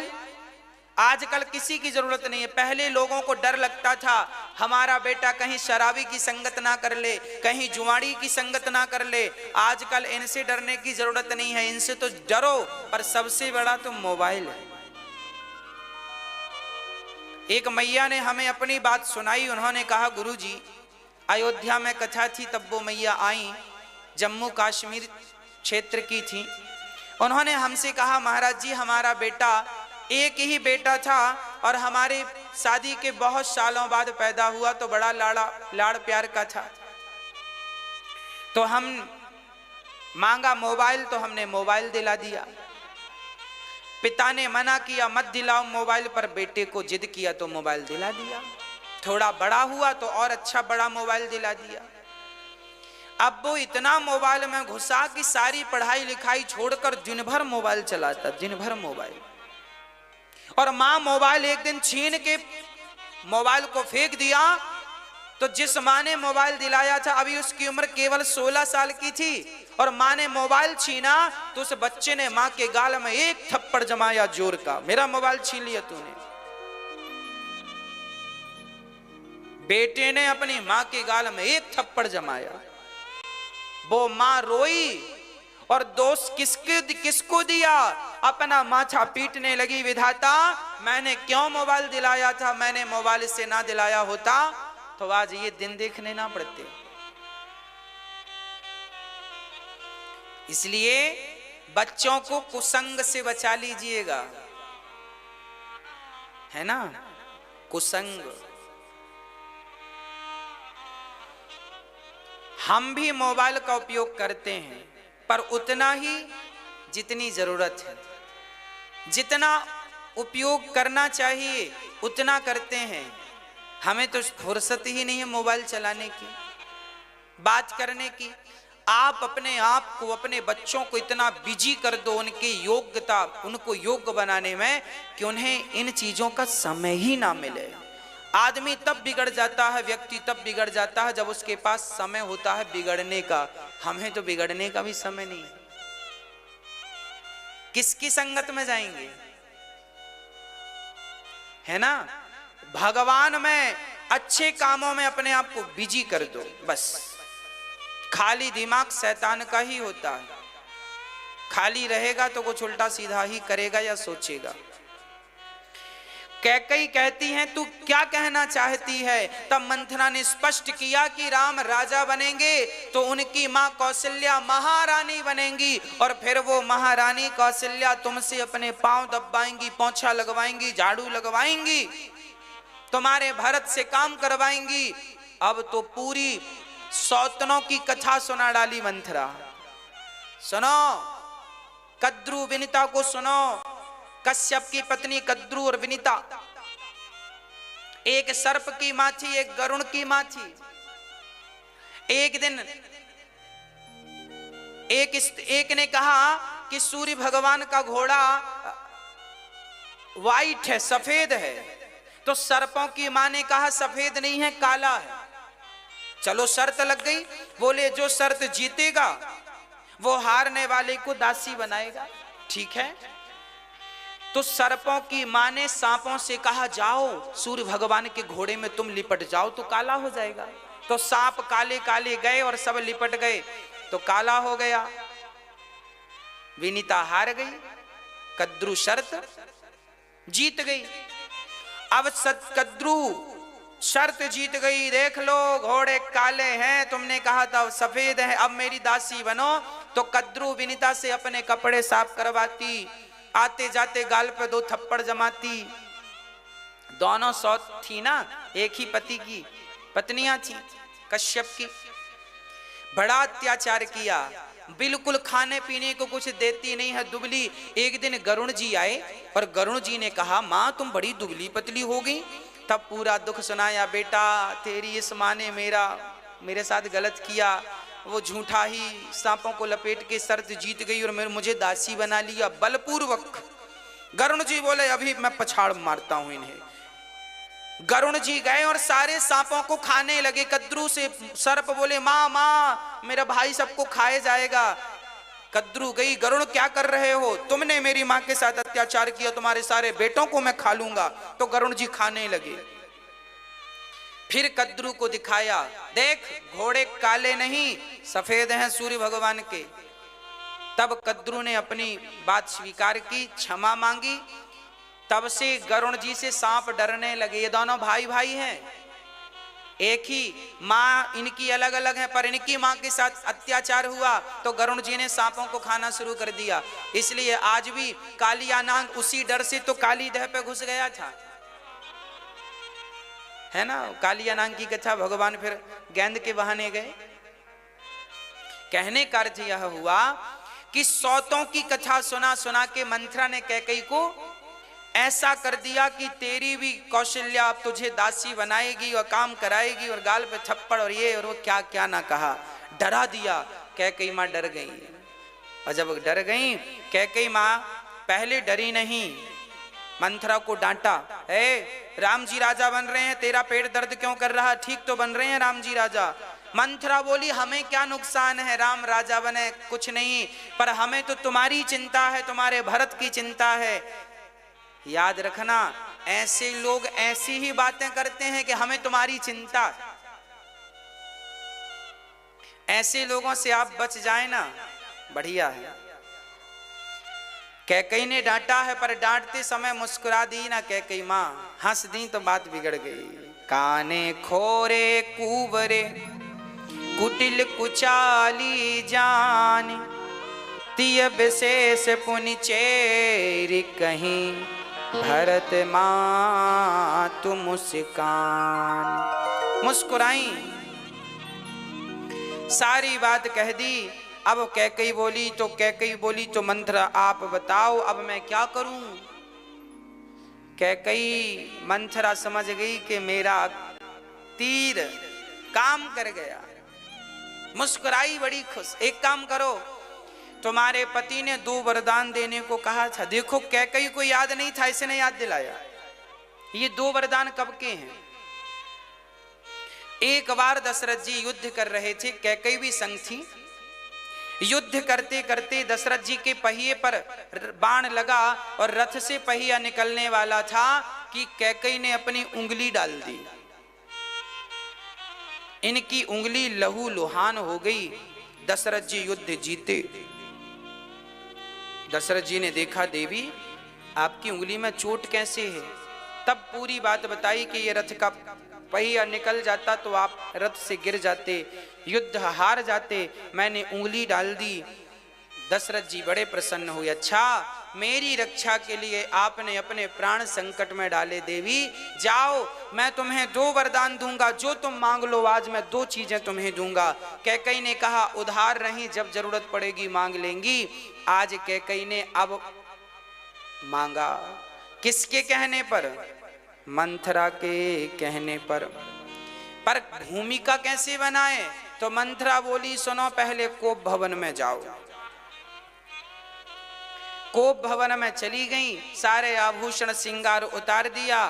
आजकल किसी की जरूरत नहीं है। पहले लोगों को डर लगता था हमारा बेटा कहीं शराबी की संगत ना कर ले, कहीं जुआड़ी की संगत ना कर ले। आजकल इनसे डरने की जरूरत नहीं है, इनसे तो डरो, पर सबसे बड़ा तो मोबाइल है। एक मैया ने हमें अपनी बात सुनाई। उन्होंने कहा गुरुजी, अयोध्या में कथा थी, तब वो मैया आई, जम्मू कश्मीर क्षेत्र की थी। उन्होंने हमसे कहा महाराज जी हमारा बेटा, एक ही बेटा था और हमारे शादी के बहुत सालों बाद पैदा हुआ तो बड़ा लाड़ प्यार का था। तो हम मांगा मोबाइल तो हमने मोबाइल दिला दिया। पिता ने मना किया मत दिलाओ मोबाइल, पर बेटे को जिद किया तो मोबाइल दिला दिया। थोड़ा बड़ा हुआ तो और अच्छा बड़ा मोबाइल दिला दिया। अब वो इतना मोबाइल में घुसा कि सारी पढ़ाई लिखाई छोड़कर दिन भर मोबाइल चलाता, दिन भर मोबाइल। और मां मोबाइल एक दिन छीन के मोबाइल को फेंक दिया। तो जिस मां ने मोबाइल दिलाया था अभी उसकी उम्र केवल 16 साल की थी, और मां ने मोबाइल छीना तो उस बच्चे ने मां के गाल में एक थप्पड़ जमाया जोर का, मेरा मोबाइल छीन लिया तूने। बेटे ने अपनी मां के गाल में एक थप्पड़ जमाया। वो मां रोई और दोष किसको दिया? अपना माथा पीटने लगी, विधाता मैंने क्यों मोबाइल दिलाया था, मैंने मोबाइल से ना दिलाया होता तो आज ये दिन देखने ना पड़ते। इसलिए बच्चों को कुसंग से बचा लीजिएगा, है ना, कुसंग। हम भी मोबाइल का उपयोग करते हैं पर उतना ही जितनी जरूरत है, जितना उपयोग करना चाहिए उतना करते हैं। हमें तो फुर्सत ही नहीं है मोबाइल चलाने की, बात करने की। आप अपने आप को, अपने बच्चों को इतना बिजी कर दो उनकी योग्यता, उनको योग्य बनाने में कि उन्हें इन चीजों का समय ही ना मिले। आदमी तब बिगड़ जाता है, व्यक्ति तब बिगड़ जाता है जब उसके पास समय होता है बिगड़ने का। हमें तो बिगड़ने का भी समय नहीं है। किसकी संगत में जाएंगे? है ना? भगवान में, अच्छे कामों में अपने आप को बिजी कर दो बस। खाली दिमाग शैतान का ही होता है, खाली रहेगा तो कुछ उल्टा सीधा ही करेगा या सोचेगा। कैकेयी कहती हैं तू क्या कहना चाहती है? तब मंथरा ने स्पष्ट किया कि राम राजा बनेंगे तो उनकी मां कौशल्या महारानी बनेंगी, और फिर वो महारानी कौशल्या तुमसे अपने पांव दबाएंगी, पोंछा लगवाएंगी, झाड़ू लगवाएंगी, तुम्हारे भरत से काम करवाएंगी। अब तो पूरी सौतनों की कथा सुना डाली मंथरा। सुनो, कद्रू विनीता को सुनो। कश्यप की पत्नी कद्रू और विनीता एक सर्प की मां थी, एक गरुण की मां थी। एक दिन एक ने कहा कि सूर्य भगवान का घोड़ा वाइट है, सफेद है। तो सर्पों की मां ने कहा सफेद नहीं है, काला है। चलो शर्त लग गई। बोले जो शर्त जीतेगा वो हारने वाले को दासी बनाएगा। ठीक है। तो सर्पों की मां ने सांपों से कहा जाओ सूर्य भगवान के घोड़े में तुम लिपट जाओ तो काला हो जाएगा। तो सांप काले काले गए और सब लिपट गए तो काला हो गया। विनीता हार गई, कद्रू शर्त जीत गई। अब कद्रू शर्त जीत गई। देख लो घोड़े काले हैं, तुमने कहा था सफेद है, अब मेरी दासी बनो। तो कद्रू विनीता से अपने कपड़े साफ करवाती, आते जाते गाल पे 2 थप्पड़ जमाती। दोनों सौत थी ना, एक ही पति की पत्नियां थी कश्यप की। बड़ा अत्याचार किया, बिल्कुल खाने पीने को कुछ देती नहीं है, दुबली। एक दिन गरुण जी आए और गरुण जी ने कहा माँ तुम बड़ी दुबली पतली हो गई। तब पूरा दुख सुनाया, बेटा तेरी इस माँ ने मेरे साथ गलत किया, वो झूठा ही सांपों को लपेट के शर्त जीत गई और मुझे दासी बना लिया बलपूर्वक। गरुण जी बोले अभी मैं पछाड़ मारता हूं इन्हें। गरुण जी गए और सारे सांपों को खाने लगे। कद्रू से सर्प बोले माँ माँ मेरा भाई सबको खाए जाएगा। कद्रू गई, गरुण क्या कर रहे हो? तुमने मेरी माँ के साथ अत्याचार किया, तुम्हारे सारे बेटों को मैं खा लूंगा। तो गरुण जी खाने लगे। फिर कद्रू को दिखाया, देख घोड़े काले नहीं सफेद हैं सूर्य भगवान के। तब कद्रू ने अपनी बात स्वीकार की, क्षमा मांगी। तब से गरुण जी से सांप डरने लगे। ये दोनों भाई भाई हैं, एक ही माँ इनकी अलग अलग है, पर इनकी माँ के साथ अत्याचार हुआ तो गरुण जी ने सांपों को खाना शुरू कर दिया। इसलिए आज भी कालिया नाग उसी डर से तो काली देह पे घुस गया था, है ना। कालिया नाग की कथा भगवान फिर गेंद के बहाने गए। कहने का अर्थ यह हुआ कि सौतों की कथा सुना सुना के मंथरा ने कैकेयी को ऐसा कर दिया कि तेरी भी कौशल्या अब तुझे दासी बनाएगी और काम कराएगी, और गाल पे थप्पड़ और ये और वो क्या क्या ना कहा, डरा दिया। कैकेयी माँ डर गई, और जब डर गई कैकेयी माँ पहले डरी नहीं, मंथरा को डांटा, राम जी राजा बन रहे हैं, तेरा पेट दर्द क्यों कर रहा? ठीक तो बन रहे हैं राम जी राजा। मंथरा बोली हमें क्या नुकसान है, राम राजा बने कुछ नहीं, पर हमें तो तुम्हारी चिंता है, तुम्हारे भरत की चिंता है। याद रखना ऐसे लोग ऐसी ही बातें करते हैं कि हमें तुम्हारी चिंता। ऐसे लोगों से आप बच जाए ना, बढ़िया है। कैकेयी ने डांटा है, पर डांटते समय मुस्कुरा दी ना कैकेयी माँ, हंस दी तो बात बिगड़ गई। काने खोरे कुबरे कुटिल कुचाली जान, तिय विशेष पुनि चेरी कहीं, भरत माँ तु मुस्कान। मुस्कुराई, सारी बात कह दी। अब कैकेयी बोली तो मंथरा आप बताओ अब मैं क्या करूं? कैकेयी मंथरा समझ गई कि मेरा तीर काम कर गया। मुस्कुराई बड़ी खुश। एक काम करो, तुम्हारे पति ने 2 वरदान देने को कहा था। देखो कैकेयी को याद नहीं था, इसने याद दिलाया। ये 2 वरदान कब के हैं? एक बार दशरथ जी युद्ध कर रहे थे, कैकेयी भी संग थी। युद्ध करते करते दशरथ जी के पहिए पर बाण लगा और रथ से पहिया निकलने वाला था कि कैकेयी ने अपनी उंगली डाल दी। इनकी उंगली लहू लुहान हो गई। दशरथ जी युद्ध जीते। दशरथ जी ने देखा, देवी आपकी उंगली में चोट कैसे है? तब पूरी बात बताई कि ये रथ का पहिया निकल जाता तो आप रथ से गिर जाते, युद्ध हार जाते, मैंने उंगली डाल दी। दशरथ जी बड़े प्रसन्न हुए। अच्छा, मेरी रक्षा के लिए आपने अपने प्राण संकट में डाले देवी, जाओ मैं तुम्हें 2 वरदान दूंगा, जो तुम मांग लो आज मैं 2 चीजें तुम्हें दूंगा। कैकेयी ने कहा उधार नहीं, जब जरूरत पड़ेगी मांग लेंगी। आज कैकेयी ने अब मांगा। किसके कहने पर? मंथरा के कहने पर भूमिका कैसे बनाए? तो मंथरा बोली, सुनो पहले कोप भवन में जाओ। कोप भवन में चली गई, सारे आभूषण श्रृंगार उतार दिया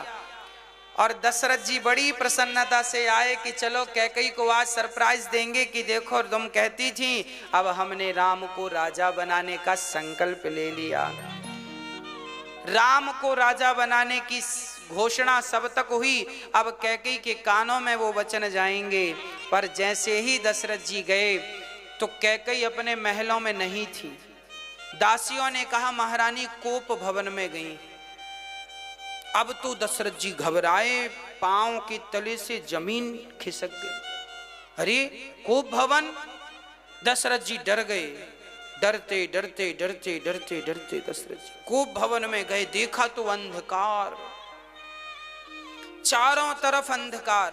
और दशरथ जी बड़ी प्रसन्नता से आए कि चलो कैकेयी को आज सरप्राइज देंगे कि देखो तुम कहती थी, अब हमने राम को राजा बनाने का संकल्प ले लिया। राम को राजा बनाने की घोषणा सब तक हुई। अब कैकेयी के कानों में वो वचन जाएंगे। पर जैसे ही दशरथ जी गए तो कैकेयी अपने महलों में नहीं थी। दासियों ने कहा महारानी कोप भवन में गई। अब तो दशरथ जी घबराए, पांव के तले से जमीन खिसक गई। अरे कोप भवन! दशरथ जी डर गए। डरते डरते डरते डरते डरते दशरथ जी कोप भवन में गए। देखा तो अंधकार, चारों तरफ अंधकार।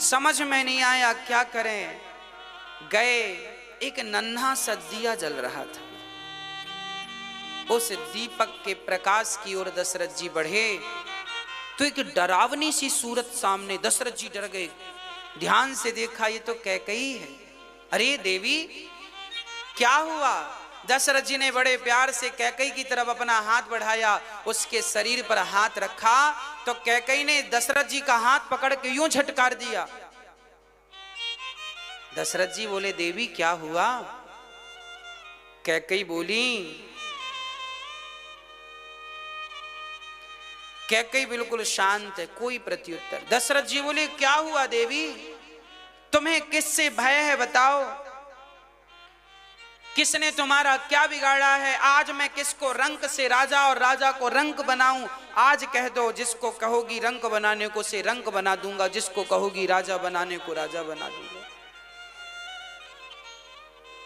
समझ में नहीं आया क्या करें। गए, एक नन्हा सा दिया जल रहा था। उस दीपक के प्रकाश की ओर दशरथ जी बढ़े तो एक डरावनी सी सूरत सामने। दशरथ जी डर गए, ध्यान से देखा, ये तो कैकेयी है। अरे देवी क्या हुआ? दशरथ जी ने बड़े प्यार से कैकेयी की तरफ अपना हाथ बढ़ाया, उसके शरीर पर हाथ रखा तो कैकेयी ने दशरथ जी का हाथ पकड़ के यूं झटकार दिया। दशरथ जी बोले, देवी क्या हुआ? कैकेयी बोली, कैकेयी बिल्कुल शांत है, कोई प्रत्युत्तर। दशरथ जी बोले, क्या हुआ देवी? तुम्हें किससे भय है बताओ? किसने तुम्हारा क्या बिगाड़ा है? आज मैं किसको रंक से राजा और राजा को रंक बनाऊं? आज कह दो, जिसको कहोगी रंक बनाने को से रंक बना दूंगा, जिसको कहोगी राजा बनाने को राजा बना दूंगा।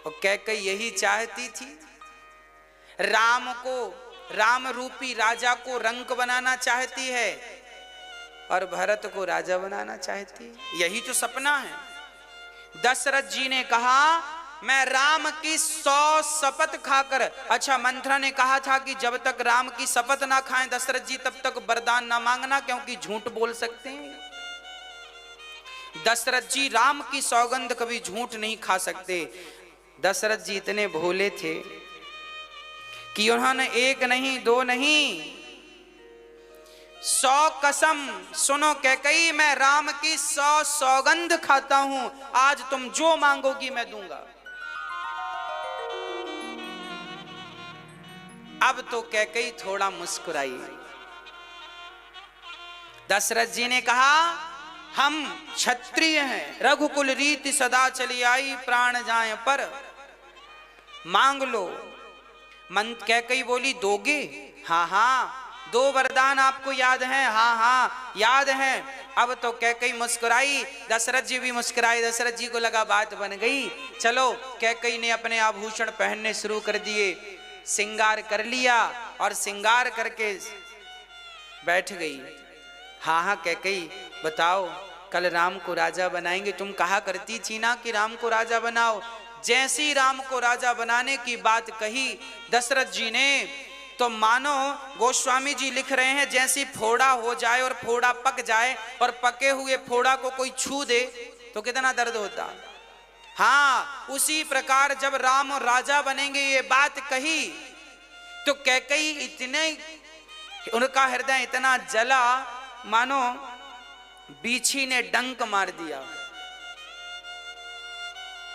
और कैकेयी यही चाहती थी, राम को, राम रूपी राजा को रंक बनाना चाहती है और भरत को राजा बनाना चाहती है। यही तो सपना है। दशरथ जी ने कहा मैं राम की 100 शपथ खाकर, अच्छा मंथरा ने कहा था कि जब तक राम की शपथ ना खाएं दशरथ जी तब तक वरदान ना मांगना, क्योंकि झूठ बोल सकते हैं। दशरथ जी राम की सौगंध कभी झूठ नहीं खा सकते। दशरथ जी इतने भोले थे कि उन्होंने 1 नहीं 2 नहीं 100 कसम, सुनो कैकेयी मैं राम की 100 सौगंध खाता हूं, आज तुम जो मांगोगी मैं दूंगा। अब तो कैकेयी थोड़ा मुस्कुराई। दशरथ जी ने कहा हम क्षत्रिय हैं, रघुकुल रीति सदा चली आई, प्राण जाए पर मांग लो। कैकेयी बोली दोगे? हाँ हाँ, 2 वरदान आपको याद हैं? हाँ हाँ याद हैं। अब तो कैकेयी मुस्कुराई, दशरथ जी भी मुस्कुराए। दशरथ जी को लगा बात बन गई। चलो, कैकेयी ने अपने आभूषण पहनने शुरू कर दिए, श्रृंगार कर लिया और श्रृंगार करके बैठ गई। हाँ हाँ कैकेयी बताओ, कल राम को राजा बनाएंगे, तुम कहा करती थी ना कि राम को राजा बनाओ। जैसी राम को राजा बनाने की बात कही दशरथ जी ने, तो मानो गोस्वामी जी लिख रहे हैं जैसी फोड़ा हो जाए और फोड़ा पक जाए और पके हुए फोड़ा को कोई छू दे तो कितना दर्द होता। हाँ, उसी प्रकार जब राम राजा बनेंगे ये बात कही तो कैकेयी इतने, उनका हृदय इतना जला मानो बीछी ने डंक मार दिया।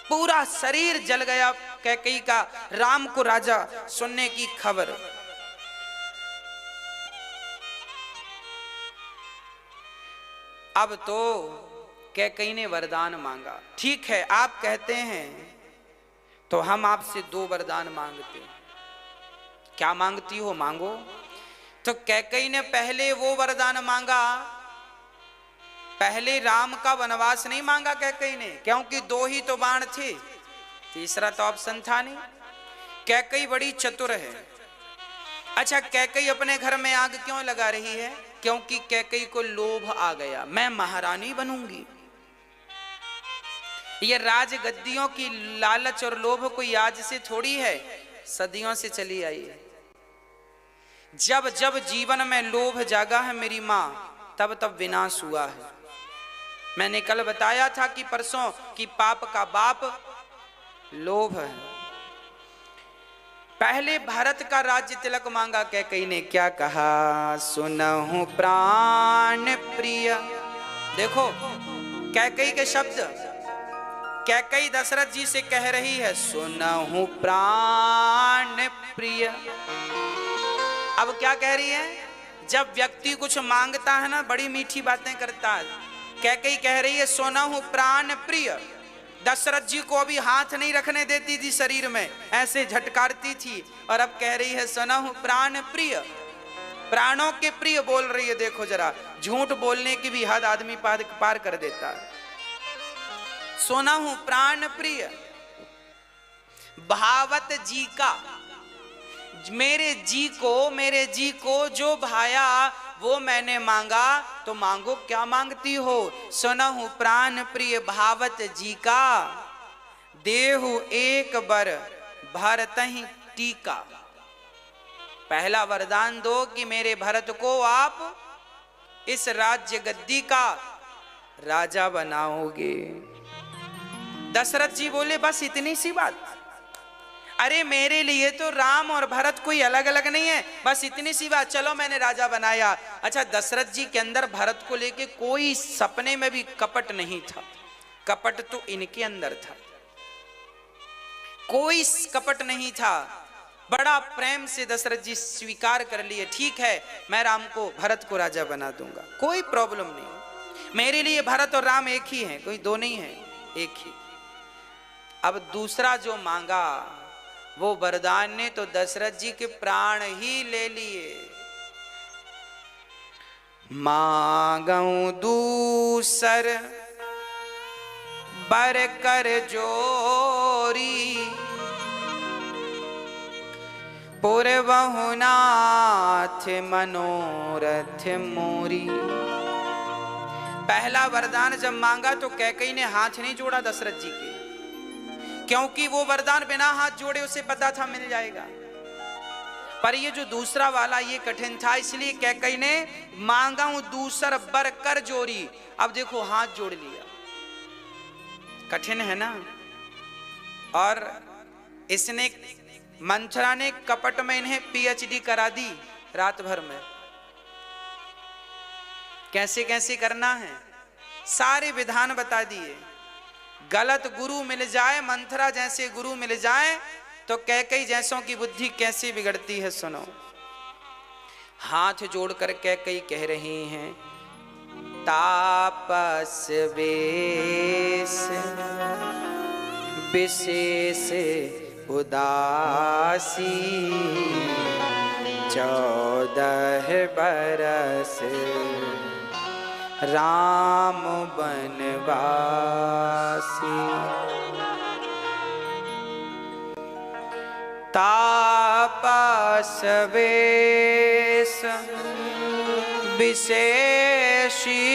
पूरा शरीर जल गया कैकेयी का। राम को राजा सुनने की खबर। अब तो कैकेयी ने वरदान मांगा। ठीक है, आप कहते हैं तो हम आपसे 2 वरदान मांगते हैं। क्या मांगती हो, मांगो। तो कैकेयी ने पहले वो वरदान मांगा, पहले राम का वनवास नहीं मांगा कैकेयी ने, क्योंकि 2 ही तो बाण थे, तीसरा तो ऑप्शन था नहीं। कैकेयी बड़ी चतुर है। अच्छा, कैकेयी अपने घर में आग क्यों लगा रही है? क्योंकि कैकेयी को लोभ आ गया, मैं महारानी बनूंगी। ये राजगद्दियों की लालच और लोभ कोई आज से थोड़ी है, सदियों से चली आई है। जब जब जीवन में लोभ जागा है मेरी माँ, तब तब विनाश हुआ है। मैंने कल बताया था कि परसों कि पाप का बाप लोभ है। पहले भारत का राज्य तिलक मांगा कैकेयी ने। क्या कहा? सुनहु प्राण प्रिय। देखो कैकेयी के शब्द। कैकेयी दशरथ जी से कह रही है सुनहु प्राण प्रिय। अब क्या कह रही है? जब व्यक्ति कुछ मांगता है ना, बड़ी मीठी बातें करता है। कैकेयी कह रही है सुनहु प्राण प्रिय। दशरथ जी को अभी हाथ नहीं रखने देती थी शरीर में, ऐसे झटकारती थी, और अब कह रही है सुनहु प्राण प्रिय। प्राणों के प्रिय बोल रही है। देखो जरा, झूठ बोलने की भी हद आदमी पार कर देता है। सुनहु प्राण प्रिय भावत जी का। मेरे जी को जो भाया वो मैंने मांगा, तो मांगो। क्या मांगती हो? सुनहु प्राण प्रिय भावत जी का, देहु एक बर भरतहि टीका। पहला वरदान दो कि मेरे भरत को आप इस राज्य गद्दी का राजा बनाओगे। दशरथ जी बोले बस इतनी सी बात? अरे मेरे लिए तो राम और भरत कोई अलग अलग नहीं है, बस इतनी सी बात, चलो मैंने राजा बनाया। अच्छा, दशरथ जी के अंदर भरत को लेके कोई सपने में भी कपट नहीं था। कपट तो इनके अंदर था, कोई कपट नहीं था। बड़ा प्रेम से दशरथ जी स्वीकार कर लिए, ठीक है मैं राम को भरत को राजा बना दूंगा, कोई प्रॉब्लम नहीं। मेरे लिए भरत और राम एक ही हैं, कोई 2 नहीं है, एक ही। अब दूसरा जो मांगा वो वरदान ने तो दशरथ जी के प्राण ही ले लिए। मांगऊ दूसर बर कर जोरी, पूर्वहु नाथ मनोरथ मोरी। पहला वरदान जब मांगा तो कैकेयी ने हाथ नहीं जोड़ा दशरथ जी के, क्योंकि वो वरदान बिना हाथ जोड़े उसे पता था मिल जाएगा। पर ये जो दूसरा वाला ये कठिन था, इसलिए कैकेयी ने मांगा हूं दूसर बर कर जोरी। अब देखो हाथ जोड़ लिया, कठिन है ना। और इसने मंथरा ने कपट में इन्हें PhD करा दी रात भर में। कैसे कैसे करना है सारे विधान बता दिए। गलत गुरु मिल जाए, मंथरा जैसे गुरु मिल जाए तो कैकेयी जैसों की बुद्धि कैसे बिगड़ती है सुनो। हाथ जोड़कर कैकेयी कह रही हैं तापस वेश विशेष उदासी, 14 बरस राम बनवासी। तापस वेश विशेषी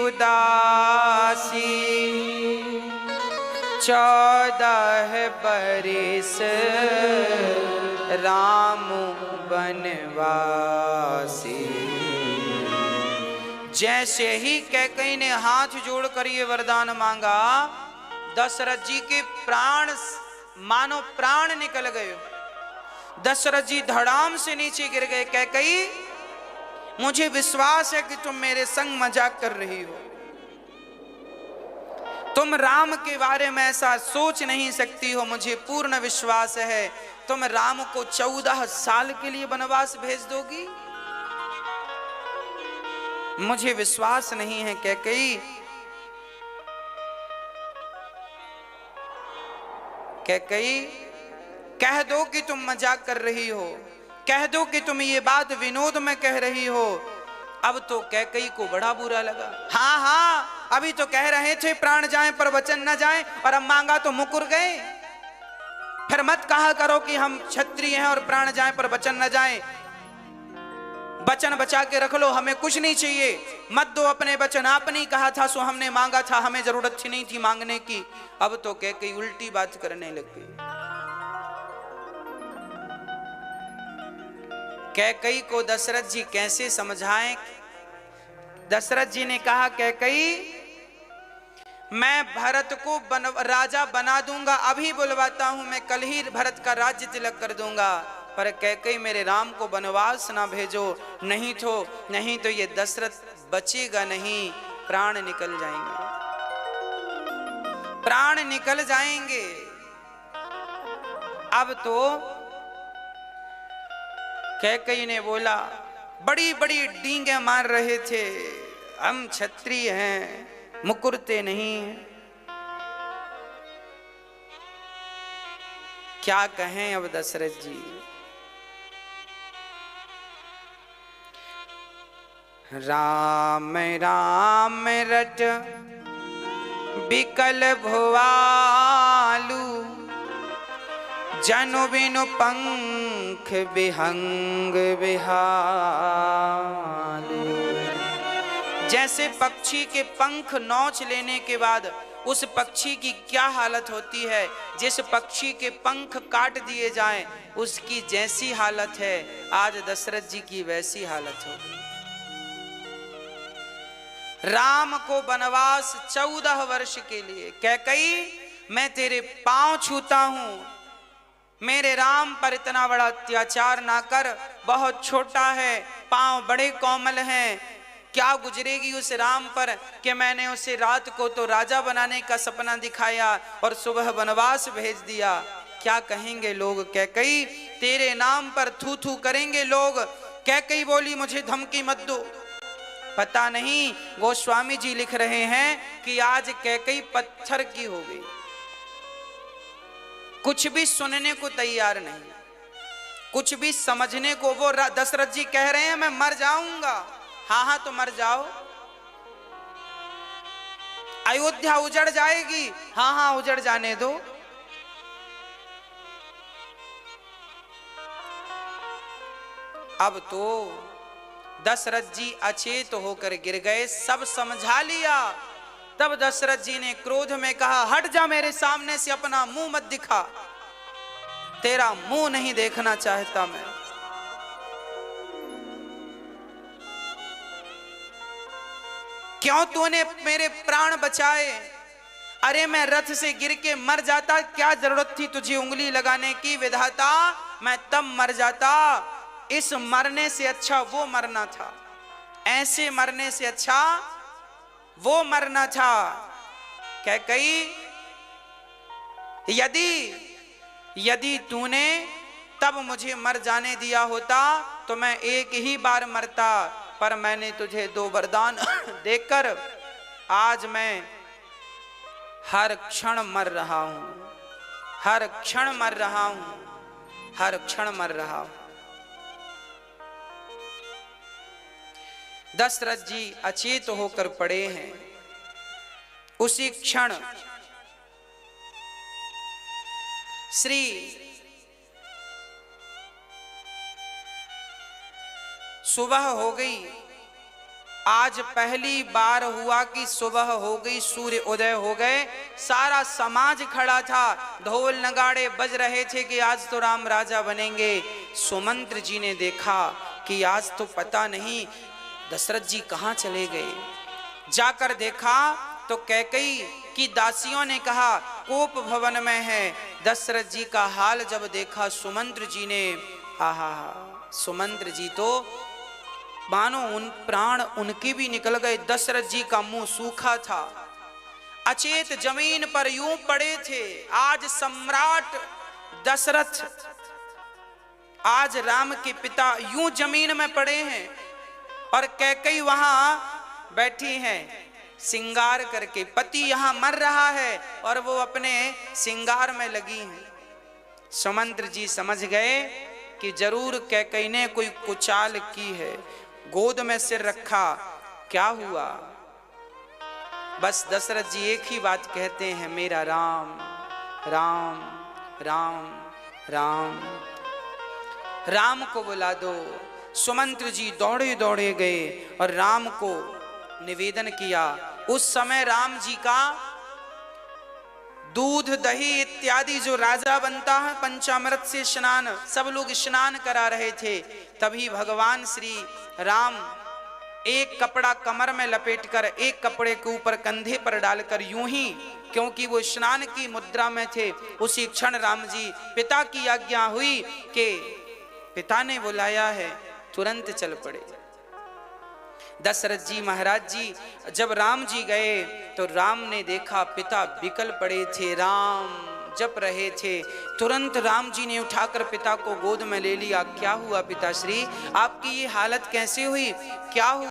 उदासी, 14 बरिस राम बनवासी। जैसे ही कैकेयी ने हाथ जोड़कर ये वरदान मांगा, दशरथ जी के प्राण मानो प्राण निकल गए। दशरथ जी धड़ाम से नीचे गिर गए। कैकेयी मुझे विश्वास है कि तुम मेरे संग मजाक कर रही हो। तुम राम के बारे में ऐसा सोच नहीं सकती हो, मुझे पूर्ण विश्वास है तुम राम को 14 साल के लिए वनवास भेज दोगी। मुझे विश्वास नहीं है कैकेयी। कैकेयी कह दो कि तुम मजाक कर रही हो, कह दो कि तुम ये बात विनोद में कह रही हो। अब तो कैकेयी को बड़ा बुरा लगा। हाँ हाँ, अभी तो कह रहे थे प्राण जाएं पर वचन न जाएं, और अब मांगा तो मुकुर गए। फिर मत कहा करो कि हम क्षत्रिय हैं और प्राण जाएं पर वचन न जाएं। वचन बचा के रख लो, हमें कुछ नहीं चाहिए, मत दो अपने वचन। आपने ही कहा था सो हमने मांगा था, हमें जरूरत थी नहीं थी मांगने की। अब तो कैकेयी उल्टी बात करने लग गई। कैकेयी को दशरथ जी कैसे समझाएं? दशरथ जी ने कहा कैकेयी मैं भरत को राजा बना दूंगा, अभी बुलवाता हूं, मैं कल ही भरत का राज्य तिलक कर दूंगा। पर कैकेयी मेरे राम को वनवास ना भेजो, नहीं तो ये दशरथ बचेगा नहीं, प्राण निकल जाएंगे, प्राण निकल जाएंगे। अब तो कैकेयी ने बोला, बड़ी बड़ी डींगे मार रहे थे, हम क्षत्रिय हैं, मुकुरते नहीं हैं। क्या कहें अब दशरथ जी। राम राम रट बिकल भुआलू, जनु बिनु पंख विहंग विहालू। जैसे पक्षी के पंख नोच लेने के बाद उस पक्षी की क्या हालत होती है, जिस पक्षी के पंख काट दिए जाएं उसकी जैसी हालत है, आज दशरथ जी की वैसी हालत होगी। राम को वनवास 14 वर्ष के लिए। कैकेयी मैं तेरे पांव छूता हूं, मेरे राम पर इतना बड़ा अत्याचार ना कर, बहुत छोटा है, पांव बड़े कोमल हैं, क्या गुजरेगी उस राम पर कि मैंने उसे रात को तो राजा बनाने का सपना दिखाया और सुबह वनवास भेज दिया। क्या कहेंगे लोग कैकेयी, तेरे नाम पर थू थू करेंगे लोग। कैकेयी बोली मुझे धमकी मत दो। पता नहीं गोस्वामी जी लिख रहे हैं कि आज कैकेयी पत्थर की हो गई, कुछ भी सुनने को तैयार नहीं, कुछ भी समझने को। वो दशरथ जी कह रहे हैं मैं मर जाऊंगा। हाँ हाँ तो मर जाओ। अयोध्या उजड़ जाएगी। हाँ हाँ उजड़ जाने दो। अब तो दशरथ जी अचेत होकर गिर गए, सब समझा लिया। तब दशरथ जी ने क्रोध में कहा हट जा मेरे सामने से, अपना मुंह मत दिखा, तेरा मुंह नहीं देखना चाहता मैं। क्यों तूने मेरे प्राण बचाए? अरे मैं रथ से गिर के मर जाता, क्या जरूरत थी तुझे उंगली लगाने की? विधाता मैं तब मर जाता, इस मरने से अच्छा वो मरना था, ऐसे मरने से अच्छा वो मरना था। कैकेयी यदि तूने तब मुझे मर जाने दिया होता तो मैं एक ही बार मरता, पर मैंने तुझे 2 वरदान देकर आज मैं हर क्षण मर रहा हूं, हर क्षण मर रहा हूं, हर क्षण मर रहा हूं। दशरथ जी अचेत होकर पड़े हैं। उसी क्षण श्री सुबह हो गई। आज पहली बार हुआ कि सुबह हो गई, सूर्य उदय हो गए। सारा समाज खड़ा था, ढोल नगाड़े बज रहे थे कि आज तो राम राजा बनेंगे। सुमंत्र जी ने देखा कि आज तो पता नहीं दशरथ जी कहाँ चले गए। जाकर देखा तो कैकेयी की दासियों ने कहा कोप भवन में है। दशरथ जी का हाल जब देखा सुमंत्र जी ने, आहा, सुमंत्र जी तो मानो उन प्राण उनके भी निकल गए। दशरथ जी का मुंह सूखा था। अचेत जमीन पर यूं पड़े थे। आज सम्राट दशरथ, आज राम के पिता यूं जमीन में पड़े हैं और कैकेयी वहां बैठी हैं सिंगार करके। पति यहां मर रहा है और वो अपने सिंगार में लगी हैं। सुमंत्र जी समझ गए कि जरूर कैकेयी ने कोई कुचाल की है। गोद में सिर रखा, क्या हुआ? बस दशरथ जी एक ही बात कहते हैं, मेरा राम राम राम राम, राम को बुला दो। सुमंत्र जी दौड़े दौड़े गए और राम को निवेदन किया। उस समय राम जी का दूध दही इत्यादि जो राजा बनता है, पंचामृत से स्नान, सब लोग स्नान करा रहे थे। तभी भगवान श्री राम एक कपड़ा कमर में लपेटकर एक कपड़े के ऊपर कंधे पर डालकर यूं ही, क्योंकि वो स्नान की मुद्रा में थे, उसी क्षण राम जी, पिता की आज्ञा हुई कि पिता ने बुलाया है, तुरंत चल पड़े। दशरथ जी महाराज जी जब राम जी गए तो राम ने देखा पिता बिकल पड़े थे, राम जप रहे थे। तुरंत राम जी ने उठाकर पिता को गोद में ले लिया। क्या हुआ पिताश्री, आपकी ये हालत कैसे हुई, क्या हुआ?